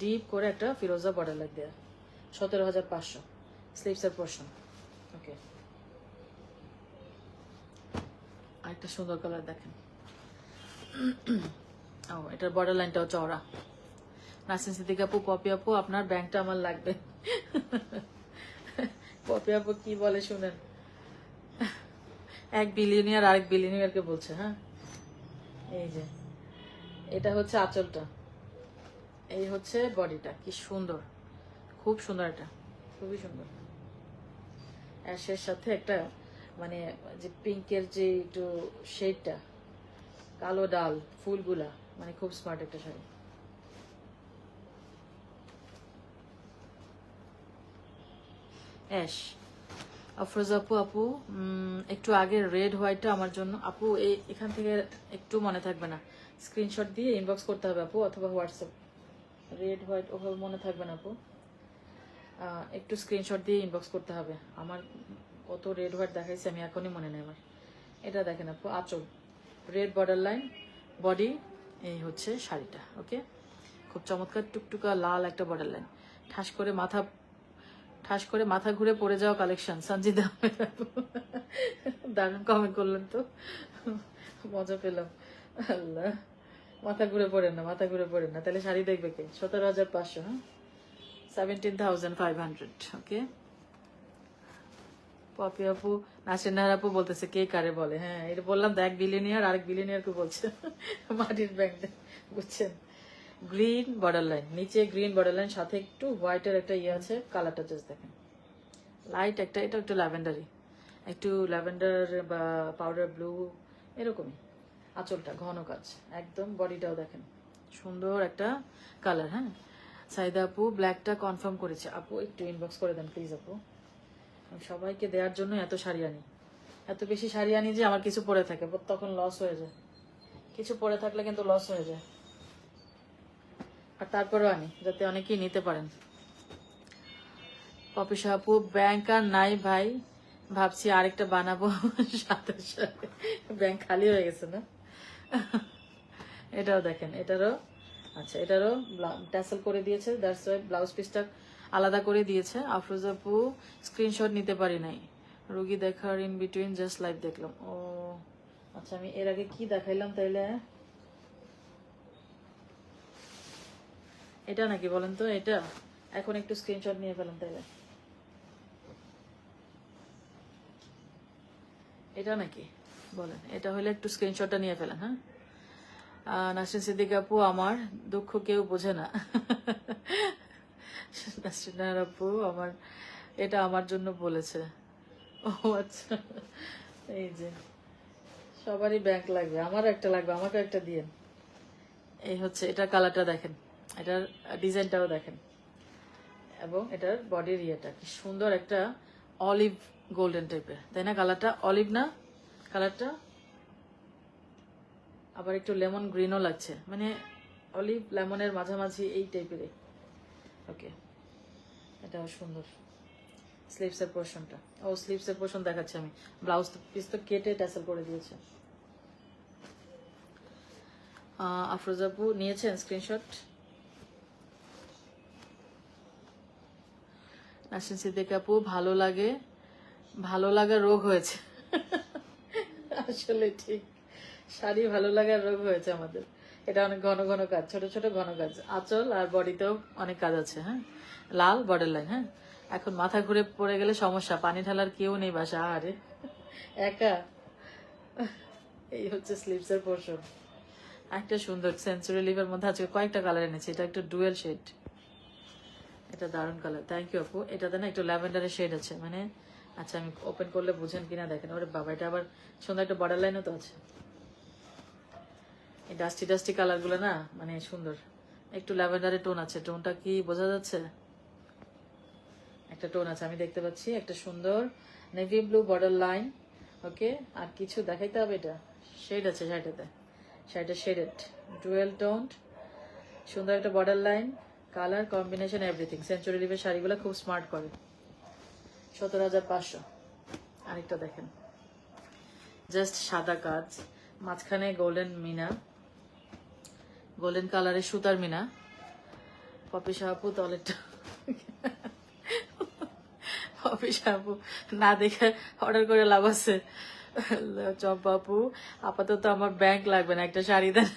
ডিপ করে একটা ফিরোজা বর্ডার লাইন দেওয়া, 17,500 স্লিভসের পোর্শন। ওকে, আরেকটা সুন্দর কালার দেখেন। ও, এটার বর্ডার লাইনটাও চওড়া। নাসিন সিদ্দিক আপু, পপি আপু আপনার ব্যাংকটা আমার লাগবে। পপি আপু কি বলে শুনেন, এক বিলিয়নিয়ার আরেক বিলিয়নিয়ারকে বলছে। হ্যাঁ, এই যে এটা হচ্ছে আঁচলটা, এই হচ্ছে বডিটা, কি সুন্দর, খুব সুন্দর, এটা খুবই সুন্দর। অ্যাশের সাথে একটা মানে যে পিঙ্কের যে একটু শেডটা, কালো ডাল ফুলগুলা, মানে খুব স্মার্ট একটা শাড়ি। অ্যাশ, আফরোজা আপু, আপু একটু আগে রেড হোয়াইটটা আমার জন্য। আপু এখান থেকে একটু মনে থাকবে না, স্ক্রিনশট দিয়ে ইনবক্স করতে হবে আপু, অথবা হোয়াটসঅ্যাপ। রেড হোয়াইট ওভাবে মনে থাকবে না আপু, একটু স্ক্রিনশট দিয়ে ইনবক্স করতে হবে। আমার কত রেড হোয়াইট দেখাইছে আমি এখনই মনে নেই আমার। এটা দেখেন আপু, আঁচল, রেড বর্ডার লাইন, বডি, এই হচ্ছে শাড়িটা। ওকে, খুব চমৎকার টুকটুকা লাল একটা বর্ডার লাইন, ঠাস করে মাথা ঘুরে পড়ে যাওয়া কালেকশন। সঞ্জিদা আহমেদ আপু দারুণ কমেন্ট করলেন তো, মজা পেলাম। আল্লাহ, মাথা ঘুরে পড়েন না, মাথা ঘুরে পড়েন না, তাহলে শাড়ি দেখবে কে? 17,500। হ্যাঁ, 17,500। ওকে, পপি আপু, নাসির আপু বলতেছে কে কারে বলে। হ্যাঁ, এটা বললাম তো, এক বিলিয়নিয়ার আরেক বিলিয়নিয়ারকে বলছে। মাটির ব্যাংক, বুঝছেন? গ্রিন বর্ডার লাইন, নিচে গ্রিন বর্ডার লাইন, সাথে একটু হোয়াইটের একটা ইয়ে আছে। কালারটা জাস্ট দেখেন, লাইট একটা, এটা একটু ল্যাভেন্ডারি, একটু ল্যাভেন্ডার বা পাউডার ব্লু এরকমই। আঁচলটা ঘন কাজ একদম, বডিটাও দেখেন সুন্দর একটা কালার। হ্যাঁ, সাইদা আপু ব্ল্যাকটা কনফার্ম করেছে। আপু একটু ইনবক্স করে দেন প্লিজ আপু, আমি সবাইকে দেওয়ার জন্য এত শাড়ি আনি, এত বেশি শাড়ি আনি যে আমার কিছু পরে থাকে, তখন লস হয়ে যায়। কিছু পরে থাকলে কিন্তু লস হয়ে যায়, আর তারপরেও আনি যাতে অনেকেই নিতে পারেন। পপিসা আপু, ব্যাংক আর নাই ভাই, ভাবছি আরেকটা বানাবো। সাথে সাথে ব্যাংক খালি হয়ে গেছে না? এটাও দেখেন, এটারও আচ্ছা, এটারও ট্যাসেল করে দিয়েছে, দ্যাটস ওয়াই ব্লাউজ পিসটা আলাদা করে দিয়েছে। আফরোজ আপু, স্ক্রিনশট নিতে পারি নাই, রুগী দেখার ইন বিটুইন জাস্ট লাইভ দেখলাম। ও আচ্ছা, আমি এর আগে কি দেখাইলাম তাইলে? এটা নাকি বলেন তো? এটা এখন একটু স্ক্রিনশট নিয়ে ফেলাম তাইলে, এটা নাকি বলেন? এটা হলে একটু স্ক্রিনশটটা নিয়ে ফেলেন। হ্যাঁ, নাসরিন সিদ্দিক আপু, আমার দুঃখ কেউ বোঝে না। নাসরিন আপু, আমার এটা আমার জন্য বলেছে। ও আচ্ছা, এই যে সবারই ব্যাংক লাগবে, আমারও একটা লাগবে, আমাকে একটা দিয়েন। এই হচ্ছে, এটার কালারটা দেখেন, এটার ডিজাইনটাও দেখেন, এবং এটার বডির ইয়েটা কি সুন্দর, একটা অলিভ গোল্ডেন টাইপের, তাই না? কালারটা অলিভ না, কালারটা আবার একটু লেমন গ্রিনও লাগছে, মানে অলিভ লেমনের মাঝামাঝি এই টাইপের। ওকে, এটাও সুন্দর। স্লিভসের পোর্শনটা, ও স্লিভসের পোর্শন দেখাচ্ছি আমি, ব্লাউজ পিস তো কেটে ট্যাসেল করে দিয়েছে। আফরোজা আপু নিয়েছেন স্ক্রিনশট? নাসিন সিদ্দিক আপু, ভালো লাগা রোগ হয়েছে। আসলে ঠিক, শাড়ি ভালো লাগার রোগ হয়েছে আমাদের। এটা অনেক ঘন ঘন কাজ, ছোট ছোট ঘন কাজ, আঁচল আর বডিতেও অনেক কাজ আছে। হ্যাঁ, লাল বর্ডার লাইন। হ্যাঁ, এখন মাথা ঘুরে পড়ে গেলে সমস্যা, পানি ঢালার কেউ নেই বাসা, আরে একা। এই হচ্ছে স্লিভসের পোর্শন, একটা সুন্দর সেঞ্চুরি লিভের মধ্যে আজকে কয়েকটা কালার এনেছি। এটা একটু ডুয়েল শেড, এটা দারুণ কালার। থ্যাংক ইউ আপু। এটাতে না একটু ল্যাভেন্ডারের শেড আছে, মানে আচ্ছা আমি ওপেন করলে বুঝেন কিনা দেখেন। ওরে বাবা, এটা আবার সুন্দর একটা বর্ডার লাইনও তো আছে। এই ডাস্টি ডাস্টি কালার গুলো না মানে সুন্দর, একটু ল্যাভেন্ডারের টোন আছে। টোনটা কি বোঝা যাচ্ছে? একটা টোন আছে আমি দেখতে পাচ্ছি, একটা সুন্দর নেভি ব্লু বর্ডার লাইন। ওকে, আর কিছু দেখাইতে হবে? এটা শেড আছে শাড়িটাতে, শাড়িটা শেডেড ডুয়েল টোন, সুন্দর একটা border line, colour combination everything. Century লিভের শাড়িগুলো খুব স্মার্ট করে। 17,500। আরেকটা দেখেন, জাস্ট সাদা কাজ, মাঝখানে গোল্ডেন মিনা, গোল্ডেন কালারের সুতার মিনা। পপি সাহাপু তলেরটা পপি সাহাপু না দেখে অর্ডার করে লাভ আছে। চম্পাপু আপাতত আমার ব্যাংক লাগবে না, একটা শাড়ি দেন।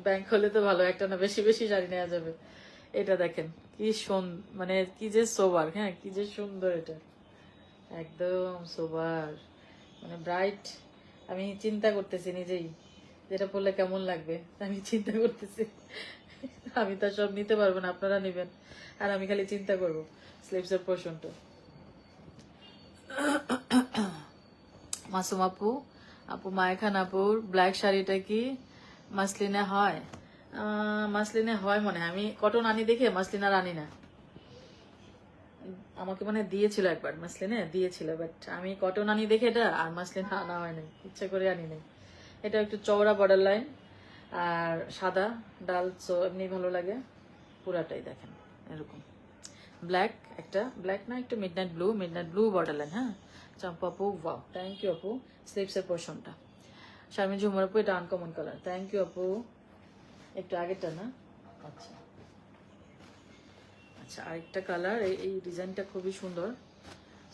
ব্যাংক হলে তো ভালো, একটা না বেশি বেশি শাড়ি নেওয়া যাবে। এটা দেখেন কি মানে কি যে সোবার, হ্যাঁ কি যে সুন্দর, এটা একদম সোবার মানে ব্রাইট। আমি চিন্তা করতেছি নিজেই যেটা পরলে কেমন লাগবে, আমি চিন্তা করতেছি। আমি তো সব নিতে পারবো না, আপনারা নিবেন আর আমি খালি চিন্তা করবো স্লিভসের পোর্শনটা। মাসুম আপু, আপু মায়া খান আপুর ব্ল্যাক শাড়িটা কি মাসলিনে হয়? মাসলিনে হয় মনে হয়, আমি কটন আনি দেখে মাসলিন আর আনি না। আমাকে মানে দিয়েছিল একবার, মাসলিনে দিয়েছিল, বাট আমি কটন আনি দেখে এটা আর মাসলিন আনা হয় নাই, ইচ্ছা করে আনি নাই। এটা একটু চওড়া বর্ডার লাইন আর সাদা ডাল, সো এমনি ভালো লাগে। পুরাটাই দেখেন এরকম ব্ল্যাক, একটা ব্ল্যাক না একটু মিডনাইট ব্লু বর্ডার লাইন। হ্যাঁ চম্পা আপু, ওয়াও থ্যাংক ইউ আপু। স্লিভসের পোর্শনটা শারমিন ঝুমর আপু, এটা আনকমন কালার। থ্যাংক ইউ আপু। একটু আগেরটা না? আচ্ছা আচ্ছা, আরেকটা কালার। এই ডিজাইনটা খুবই সুন্দর,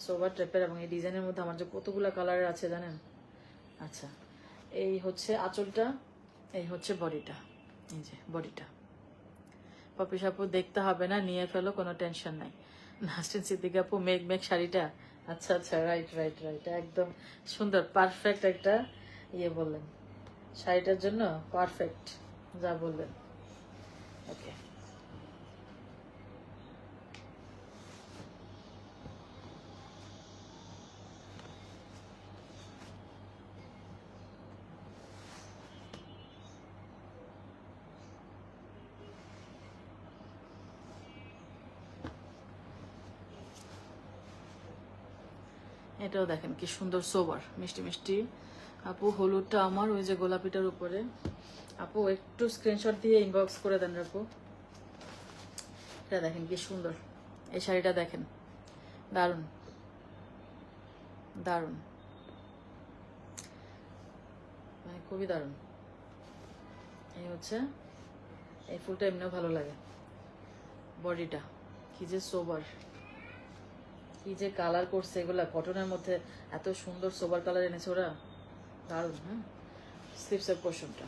সোভার টাইপের, এবং এই ডিজাইনের মধ্যে আমার যে কতগুলো কালারের আছে জানেন। আচ্ছা, এই হচ্ছে আঁচলটা, এই হচ্ছে বডিটা, এই যে বডিটা। পপি সাপু দেখতে হবে না, নিয়ে ফেলো, কোনো টেনশন নাই। নাসরিন সিদ্দিক আপু মেঘ শাড়িটা, আচ্ছা আচ্ছা রাইট রাইট রাইট, একদম সুন্দর পারফেক্ট একটা ইয়ে বললেন শাড়িটার জন্য, পারফেক্ট যা বললেন। ওকে, এটাও দেখেন কি সুন্দর সোবার, মিষ্টি মিষ্টি। আপু হলুদটা আমার ওই যে গোলাপিটার উপরে। আপু একটু স্ক্রিনশট দিয়ে ইনবক্স করে দেন আপু। এটা দেখেন কি সুন্দর, এই শাড়িটা দেখেন, দারুণ দারুণ, মানে খুবই দারুণ। এই হচ্ছে, এই ফুলটা এমনিও ভালো লাগে। বডিটা কি যে সোবার, কি যে কালার করছে এগুলা কটনের মধ্যে, এত সুন্দর সোবার কালার এনেছে ওরা, দারুণ। হ্যাঁ, স্লিভসের পোর্শনটা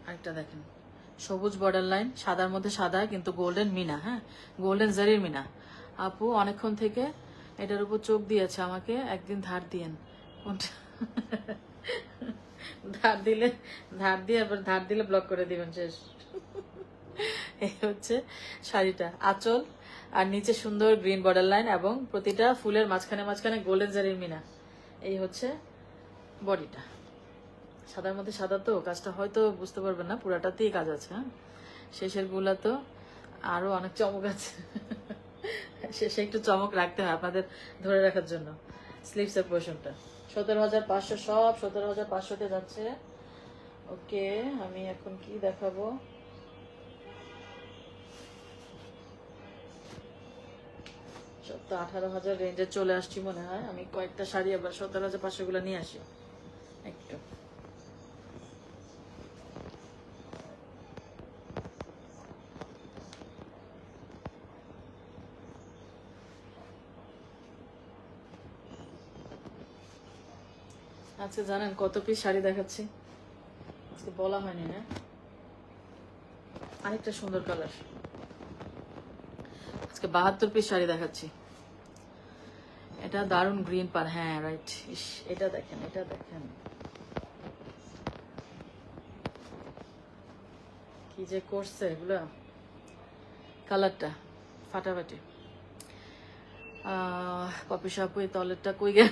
আরেকটা দেখেন, সবুজ বর্ডার লাইন, সাদার মধ্যে সাদা কিন্তু গোল্ডেন মিনা। হ্যাঁ, গোল্ডেন জারির মিনা। আপু অনেকক্ষণ থেকে এটার উপর চোখ দিয়েছে, আমাকে একদিন ধার দিয়েন। কোনটা? ধার দিয়ে আবার ধার দিলে ব্লক করে দিবেন, শেষ। এই হচ্ছে শাড়িটা, আঁচল আর নিচে সুন্দর গ্রিন বর্ডার লাইন এবং প্রতিটা ফুলের মাঝখানে মাঝখানে গোল্ডেন জারির মিনা। এই হচ্ছে বডিটা, সাদার মধ্যে সাদা, তো কাজটা হয়তো বুঝতে পারবেন না, পুরাটাতেই কাজ আছে। হ্যাঁ, শেষের গুলা তো আরো অনেক চমক আছে। শেষে একটু চমক রাখতে হয় আপনাদের ধরে রাখার জন্য। স্লিভসের পোর্শনটা 17,500, সব 17,500-তে যাচ্ছে। ওকে, আমি এখন কি দেখাবো? সব তো 18,000 রেঞ্জে চলে আসছি মনে হয়। আমি কয়েকটা শাড়ি আবার 17,500 গুলো নিয়ে আসি একটু। আচ্ছা, জানেন কত পিস শাড়ি দেখাচ্ছি আজকে? বলা হয়নি না, আরেকটা সুন্দর কালার, আজকে 72 পিস শাড়ি দেখাচ্ছি। এটা দারুন গ্রিন পার, হ্যাঁ রাইট। এটা দেখেন, এটা দেখেন কি যে করছে এগুলা, কালারটা ফাটাফাটি। পপি সাপু এই তলেরটা কই গে,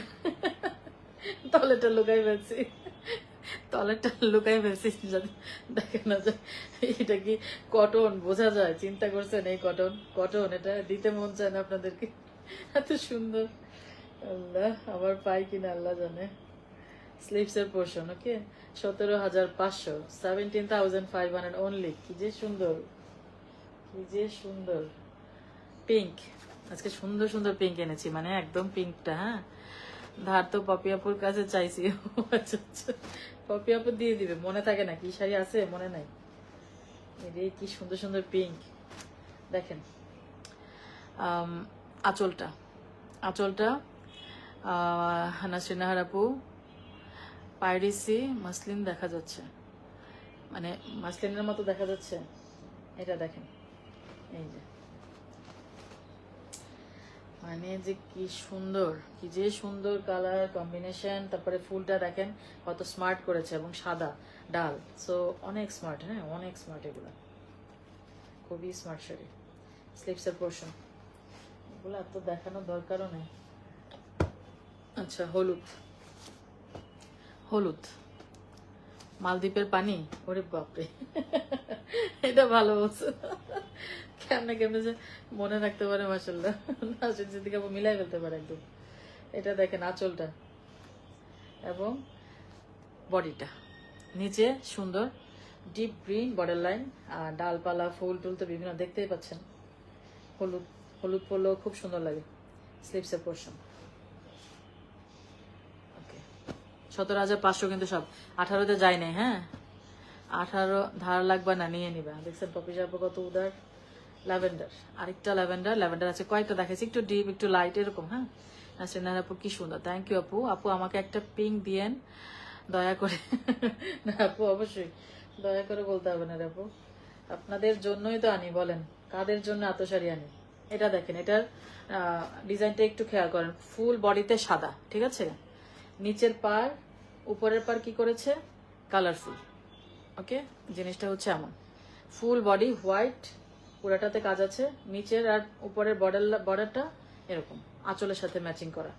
তলেরটা লুকাই ফেলছি, তলেরটা লুকাই ফেলছি যাতে দেখে না যায়। এটা কি কটন বোঝা যায়? চিন্তা করছেন এই কটন? কটন এটা দিতে মন চায় না আপনাদেরকে, এত সুন্দর। আল্লাহ, আবার পাই কিনা আল্লাহ জানে। স্লিভস এর পোর্শন, ওকে 17,500, 17,500 অনলি। কি যে সুন্দর, কি যে সুন্দর পিঙ্ক। আজকে সুন্দর সুন্দর পিঙ্ক এনেছি, মানে একদম পিঙ্কটা। হ্যাঁ, ধার তো পপি আপুর কাছে চাইছি। আচ্ছা আচ্ছা, পপি আপু দিয়ে দিবে, মনে থাকে না কি শাড়ি আছে মনে নাই। এই কি সুন্দর সুন্দর পিঙ্ক দেখেন। আঁচলটা, আঁচলটা নাসরিন নাহার আপু পাইরিসি মাসলিন দেখা যাচ্ছে, মানে মাসলিনের মতো দেখা যাচ্ছে। এটা দেখেন, এই যে মানে যে কি সুন্দর, কি যে সুন্দর কালার কম্বিনেশন। তারপরে ফুলটা দেখেন কত স্মার্ট করেছে, এবং সাদা ডাল, সো অনেক স্মার্ট। হ্যাঁ, অনেক স্মার্ট, এগুলো খুবই স্মার্ট শাড়ি। স্লিভসের পোর্শন এগুলো এত দেখানোর দরকারও নেই। আচ্ছা, হলুদ, হলুদ মালদ্বীপের পানি, ওরে বাপরে, এটা ভালো বলছো। কেমনে কেমনে যে মনে রাখতে পারে, মাসাল্লাহ। নাসরিন সিদ্দিকা আপু মিলাই ফেলতে পারে একদম। এটা দেখেন আঁচলটা এবং বডিটা, নিচে সুন্দর ডিপ গ্রিন বর্ডার লাইন, আর ডালপালা ফুল টুল তো বিভিন্ন দেখতেই পাচ্ছেন। হলুদ, হলুদ পরলেও খুব সুন্দর লাগে। স্লিভসের পোর্শন, ওকে 17,500 কিন্তু সব 18তে যায় নাই। হ্যাঁ, 18 ধার লাগবে না, নিয়ে নিবা। দেখছেন পপি আপু কত উদার। ল্যাভেন্ডার, আরেকটা ল্যাভেন্ডার, ল্যাভেন্ডার আছে কয়েকটা দেখাচ্ছি, একটু ডিপ একটু লাইট এরকম। হ্যাঁ, নাসরিন আপু কি সুন্দর, থ্যাংক ইউ আপু। আপু আমাকে একটা পিঙ্ক দিয়েন দয়া করে। না আপু, অবশ্যই দয়া করে বলতে হবে না রে আপু, আপনাদের জন্যই তো আনি। বলেন কাদের জন্য এত শাড়ি আনি। এটা দেখেন, এটার ডিজাইনটা একটু খেয়াল করেন। ফুল বডিতে সাদা, ঠিক আছে, নিচের পার উপরের পার কি করেছে কালারফুল। ওকে, জিনিসটা হচ্ছে এমন, ফুল বডি হোয়াইট, পুরাটাতে কাজ আছে, নিচের আর উপরের বর্ডারটা এরকম আঁচলের সাথে ম্যাচিং করা।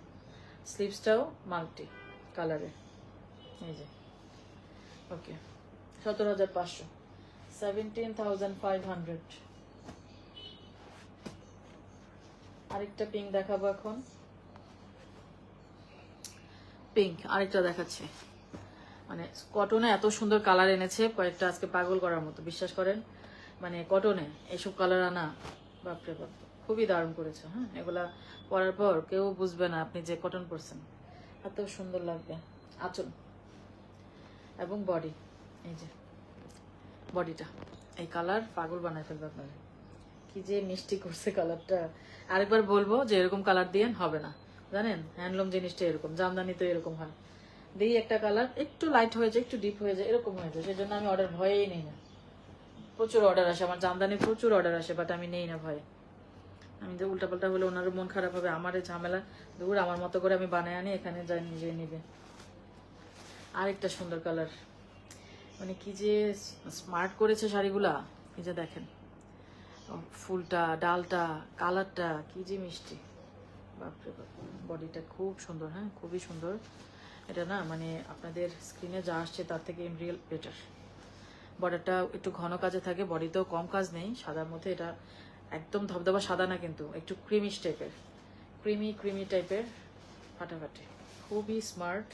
স্লিভসটাও মাল্টি কালারে, এই যে। ওকে, 17,500, 17,500। আরেকটা পিঙ্ক দেখাবো এখন, পিঙ্ক আরেকটা দেখাচ্ছি। মানে কটনে এত সুন্দর কালার এনেছে কয়েকটা, আজকে পাগল করার মতো, বিশ্বাস করেন। মানে কটনে এইসব কালার আনা, বাপরে বাপ, খুবই দারুণ করেছে। হ্যাঁ, এগুলা পরার পর কেউ বুঝবে না আপনি যে কটন পরছেন, এত সুন্দর লাগবে। আঁচল এবং বডি, এই যে বডিটা, এই কালার পাগল বানায় ফেলবে আপনারা। কি যে মিষ্টি করছে কালারটা। আরেকবার বলবো যে এরকম কালার দিয়ে হবে না, জানেন হ্যান্ডলুম জিনিসটা এরকম, জামদানি তো এরকম হয়। দিই একটা কালার একটু লাইট হয়ে যায়, একটু ডিপ হয়ে যায়, এরকম হয়ে যায়। সেই জন্য আমি অর্ডার ভয়েই নেই না। প্রচুর অর্ডার আসে আমার জামদানির, প্রচুর অর্ডার আসে, বাট আমি নেই না ভয়ে। আমি যে উল্টাপাল্টা হলে ওনারও মন খারাপ হবে, আমার এই ঝামেলা দূর, আমার মতো করে আমি বানায় আনি, এখানে যাই নিজে নিবে। আরেকটা সুন্দর কালার, মানে কি যে স্মার্ট করেছে শাড়িগুলা। এই যে দেখেন ফুলটা, ডালটা, কালারটা কি যে মিষ্টি, বাপরে বাপ। বডিটা খুব সুন্দর, হ্যাঁ খুবই সুন্দর। এটা না মানে আপনাদের স্ক্রিনে যা আসছে তার থেকে ইন রিয়েল বেটার। বর্ডারটা একটু ঘন কাজে থাকে, বডিতেও কম কাজ নেই, সাদার মধ্যে। এটা একদম ধবধবা সাদা না, কিন্তু একটু ক্রিমিশ টাইপের, ক্রিমি টাইপের, ফাটাফাটি, খুবই স্মার্ট।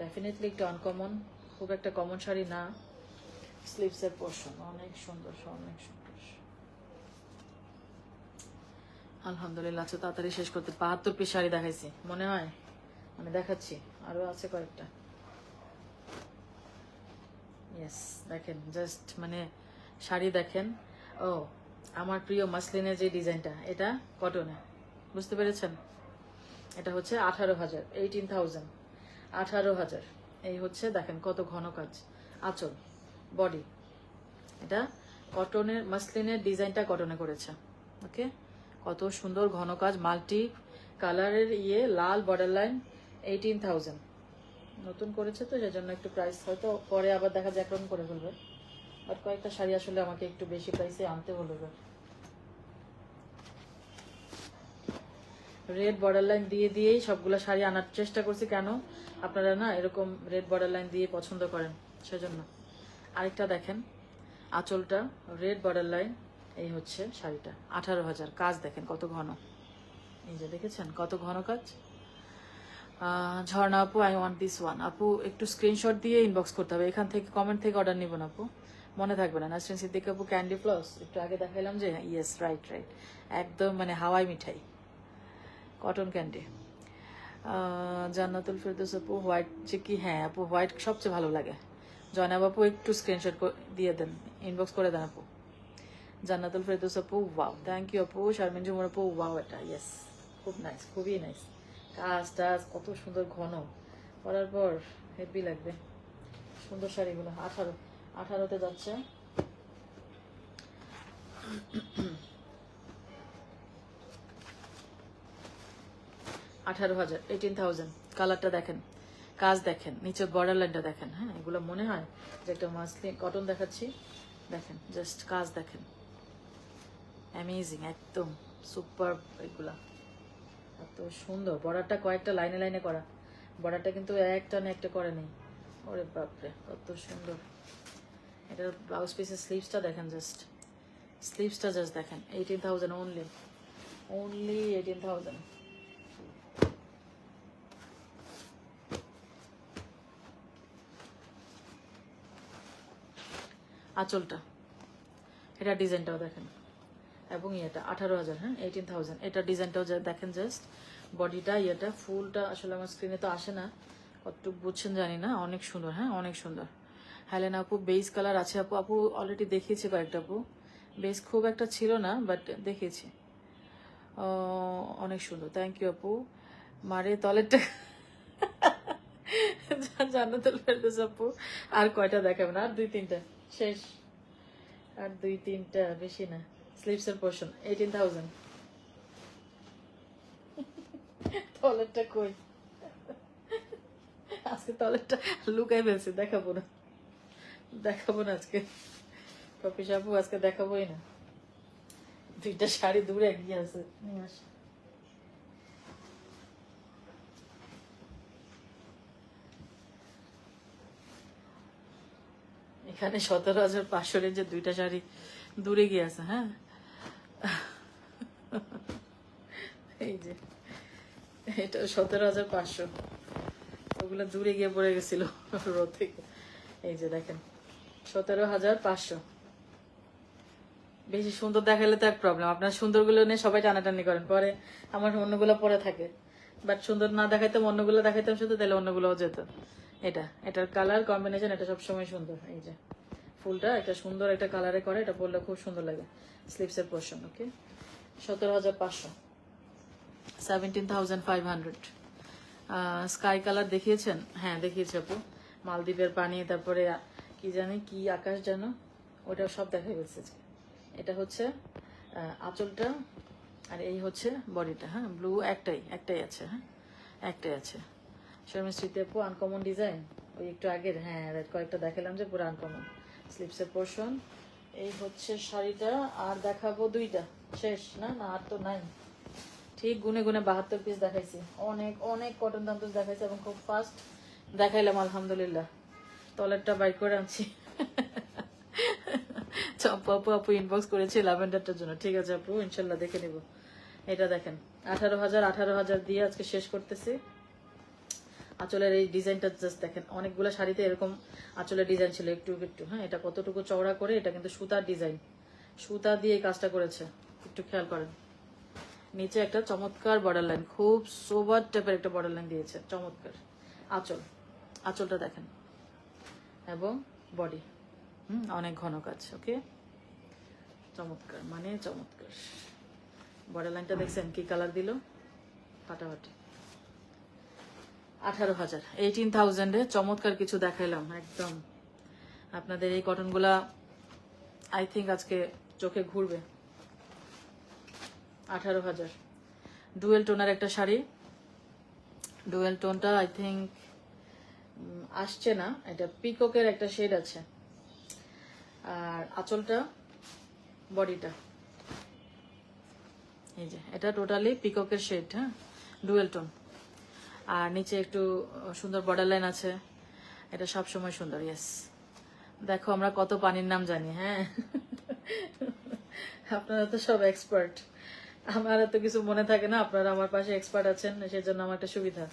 ডেফিনেটলি একটু আনকমন, খুব একটা কমন শাড়ি না। স্লিভসের পোর্শন অনেক সুন্দর, অনেক সুন্দর। আলহামদুলিল্লাহ, আচ্ছা তাড়াতাড়ি শেষ করতে। 72 পিস শাড়ি দেখাইছি মনে হয়, আমি দেখাচ্ছি, আরো আছে কয়েকটা। ইয়েস, দেখেন জাস্ট মানে শাড়ি দেখেন। ও আমার প্রিয় মাসলিনের যে ডিজাইনটা, এটা কটনে, বুঝতে পেরেছেন? এটা হচ্ছে 18,000, 18,000, 18,000। এই হচ্ছে দেখেন কত ঘন কাজ, আঁচল, বডি। এটা কটনের মাসলিনের ডিজাইনটা কটনে করেছে। ওকে, কত সুন্দর ঘন কাজ, মাল্টি কালারের লাল বর্ডার লাইন। 18,000 নতুন করেছে তো সেজন্য একটু প্রাইস হয়তো পরে আবার দেখা যায় একরকম করে ফেলবে, বাট কয়েকটা শাড়ি আসলে আমাকে একটু বেশি প্রাইসে আনতে হলো। রেড বর্ডার লাইন দিয়েই সবগুলো শাড়ি আনার চেষ্টা করছি, কেন আপনারা না এরকম রেড বর্ডার লাইন দিয়ে পছন্দ করেন সেজন্য। আরেকটা দেখেন, আঁচলটা রেড বর্ডার লাইন, এই হচ্ছে শাড়িটা। 18,000, কাজ দেখেন কত ঘন, এই যে দেখেছেন কত ঘন কাজ। ঝর্ণা আপু, আই ওয়ান্ট দিস ওয়ান। আপু একটু স্ক্রিনশট দিয়ে ইনবক্স করতে হবে, এখান থেকে কমেন্ট থেকে অর্ডার নিব না আপু, মনে থাকবে না। নাসরিন সিদ্দিক আপু, ক্যান্ডি ফ্লস একটু আগে দেখাইলাম যে, ইয়েস রাইট, একদম মানে হাওয়াই মিঠাই, কটন ক্যান্ডি। জান্নাতুল ফেরদৌস আপু, হোয়াইট যে কি, হ্যাঁ আপু হোয়াইট সবচেয়ে ভালো লাগে। জয়নাব আপু একটু স্ক্রিনশট দিয়ে দেন, ইনবক্স করে দেন আপু। জান্নাতুল ফেরদৌস আপু, ওয়াও, থ্যাংক ইউ আপু। শারমিন জুমর আপু, ওয়াও, এটা ইয়েস, খুব নাইস, খুবই নাইস। কাজ টাজ কত সুন্দর ঘন, পরার পর হেভি লাগবে। সুন্দর শাড়িগুলো। 18তে যাচ্ছে। 18,000, 18,000। কালারটা দেখেন, কাজ দেখেন, নিচের বর্ডার লাইনটা দেখেন। হ্যাঁ, এগুলো মনে হয় যে একটা মাসলিন কটন দেখাচ্ছি, দেখেন জাস্ট কাজ দেখেন, অ্যামেজিং, একদম সুপার। এগুলা এত সুন্দর, বর্ডারটা কয়েকটা লাইনে লাইনে করা, বর্ডারটা কিন্তু একটা না একটা করে নেই। ওরে বাপরে কত সুন্দর। এটার ব্লাউজ পিসের স্লিভসটা দেখেন, জাস্ট স্লিভসটা জাস্ট দেখেন। 18,000 অনলি, 18,000। আঁচলটা, এটা ডিজাইনটাও দেখেন, এবং এটা 18,000, হ্যাঁ 18,000। এটা ডিজাইনটাও দেখেন, জাস্ট বডিটা ফুলটা আসলে আমার স্ক্রিনে তো আসে না, কতটুকু বুঝছেন জানি না। অনেক সুন্দর, হ্যাঁ অনেক সুন্দর। হেলেনা আপু, বেস কালার আছে আপু। আপু অলরেডি দেখিয়েছি কয়েকটা আপু, বেস খুব একটা ছিল না বাট দেখিয়েছি। অনেক সুন্দর, থ্যাংক ইউ আপু। মারে তলেরটা জান্নাতুল ফেরদৌস আপু, আর কয়টা দেখাবেন? আর 2-3টা শেষ, আর 2-3টা, বেশি না। স্লিভসের পোর্শন 18,000। তলেরটা কই? আজকে তলেরটা লুকাই ফেলছি, দেখাবো না আজকে। কপিস আপু আজকে দেখাবোই না। 2টা শাড়ি দূরে এগিয়ে আছে, নিয়ে আসি। এখানে 17,500 রেঞ্জের 2টা শাড়ি দূরে গিয়ে আছে। হ্যাঁ, এই যে এটা 17,500, ওগুলো দূরে গিয়ে পড়ে গেছিল রোদ থেকে। এই যে দেখেন 17,500। বেশি সুন্দর দেখালে তো এক প্রবলেম, আপনার সুন্দরগুলো নিয়ে সবাই টানাটানি করেন, পরে আমার অন্যগুলো পরে থাকে। বাট সুন্দর না দেখাইতাম, অন্যগুলো দেখাইতাম শুধু, তাহলে অন্যগুলোও যেত। এটার কালার কম্বিনেশন, এটা সবসময় সুন্দর। এই যে ফুলটা একটা সুন্দর একটা কালারে করে, এটা পরলে খুব সুন্দর লাগে। স্লিভসের পোর্শন, ওকে। 17,500, 17,500। স্কাই কালার দেখিয়েছেন? হ্যাঁ দেখিয়েছি আপু। মালদ্বীপের পানি, তারপরে কি জানি কি আকাশ যেন, ওটা সব দেখা গেছে। এটা হচ্ছে আঁচলটা, আর এই হচ্ছে বডিটা। হ্যাঁ, ব্লু একটাই আছে। হ্যাঁ, একটাই আছে। শর্মা স্মৃতি আপু, আনকমন ডিজাইন, ওই একটু আগের। হ্যাঁ, কয়েকটা দেখালাম যে পুরো আনকমন। স্লিপসের পোর্শন, এই হচ্ছে শাড়িটা। আর দেখাবো 2টা, শেষ না? আর তো নাই, ঠিক গুনে 72 পিস দেখাইছি। অনেক অনেক কটন তান্তস দেখাইছি, এবং খুব ফাস্ট দেখাইলাম আলহামদুলিল্লাহ। তলেরটা বাই করে আনছি। আপু ইনবক্স করেছি ল্যাভেন্ডারটার জন্য। ঠিক আছে আপু, ইনশাল্লাহ দেখে নিব। এটা দেখেন 18,000 দিয়ে আজকে শেষ করতেছি। আঁচলের এই ডিজাইনটা জাস্ট দেখেন, অনেকগুলো শাড়িতে এরকম আঁচলের ডিজাইন ছিল একটু একটু। হ্যাঁ, এটা কতটুকু চওড়া করে, এটা কিন্তু সুতার ডিজাইন, সুতা দিয়ে এই কাজটা করেছে, একটু খেয়াল করেন। নিচে একটা চমৎকার বর্ডার লাইন, খুব সোবার টাইপের একটা বর্ডার লাইন দিয়েছে, চমৎকার। আঁচলটা দেখেন, এবং বডি অনেক ঘন কাজ। ওকে, চমৎকার, মানে চমৎকার। বর্ডার লাইনটা দেখছেন কি কালার দিল, ফাটাফাটি। 18,000, 18,000-এ চমৎকার কিছু দেখাইলাম একদম। আপনাদের এই কটনগুলা আই থিঙ্ক আজকে চোখে ঘুরবে। 18,000 ডুয়েল টোনার একটা শাড়ি। ডুয়েল টোনটা আই থিঙ্ক আসছে না, এটা পিককের একটা শেড আছে। আর আঁচলটা, বডিটা এই যে, এটা টোটালি পিককের শেড, হ্যাঁ, ডুয়েল টোন। আর নিচে একটু সুন্দর বর্ডার লাইন আছে। এটা সব সময় সুন্দর। ইয়েস, দেখো আমরা কত পানির নাম জানি। হ্যাঁ, আপনারা তো সব এক্সপার্ট, আমার এত কিছু মনে থাকে না, আপনারা আমার পাশে এক্সপার্ট আছেন, সেজন্য আমার একটা সুবিধা।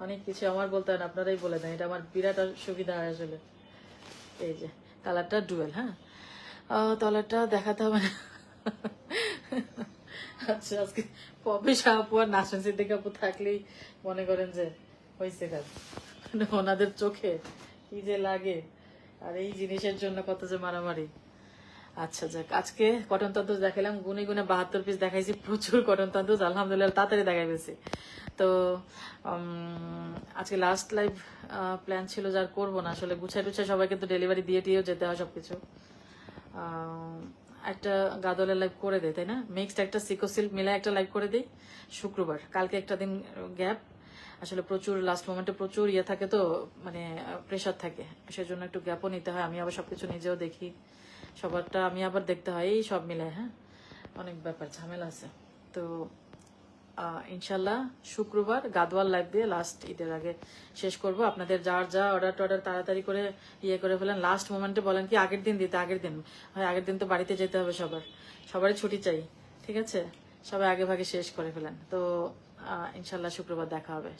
অনেক কিছু আমার বলতে হয় না, আপনারাই বলে দেন, এটা আমার বিরাট সুবিধা হয় আসলে। এই যে কালারটা ডুয়েল, হ্যাঁ, তলারটা দেখাতে হবে না। আচ্ছা, আজকে পপি আপু আর নাসরিন সিদ্দিক আপু থাকলেই মনে করেন যে হয়েছে কাজ, মানে ওনাদের চোখে কি যে লাগে, আর এই জিনিসের জন্য কত যে মারামারি। আচ্ছা যাক, আজকে কটন তন্তুজ দেখালাম, গুনে গুনে 72 পিস দেখাইছি, প্রচুর কটন তন্তুজ, আলহামদুলিল্লাহ তাড়াতাড়ি দেখাই পেয়েছি। তো আজকে লাস্ট লাইভ প্ল্যান ছিল, যার করবো না আসলে, গুছাই টুছাই সবাইকে তো ডেলিভারি দিয়ে টিয়েও যেতে হয় সবকিছু। একটা গাদলের লাইভ করে দেয়, তাই না, মিক্সড একটা সিকো সিল্ক মিলে একটা লাইভ করে দিই শুক্রবার। কালকে একটা দিন গ্যাপ, আসলে প্রচুর লাস্ট মোমেন্টে প্রচুর ইয়ে থাকে, তো মানে প্রেশার থাকে, সেজন্য একটু গ্যাপও নিতে হয়। আমি আবার সবকিছু নিজেও দেখি, সবারটা আমি আবার দেখতে হয়, এই সব মিলে, হ্যাঁ, অনেক ব্যাপার ঝামেলা আছে। তো ইনশাল্লাহ শুক্রবার গাদওয়াল লাইভ দিয়ে লাস্ট ঈদের আগে শেষ করব। আপনাদের যার যা অর্ডার টর্ডার তাড়াতাড়ি করে ইয়ে করে ফেলেন, লাস্ট মোমেন্টে বলেন কি আগের দিন দিতে, আগের দিন হয়, আগের দিন তো বাড়িতে যেতে হবে সবারই ছুটি চাই, ঠিক আছে, সবাই আগে ভাগে শেষ করে ফেলেন। তো ইনশাল্লাহ শুক্রবার দেখা হবে।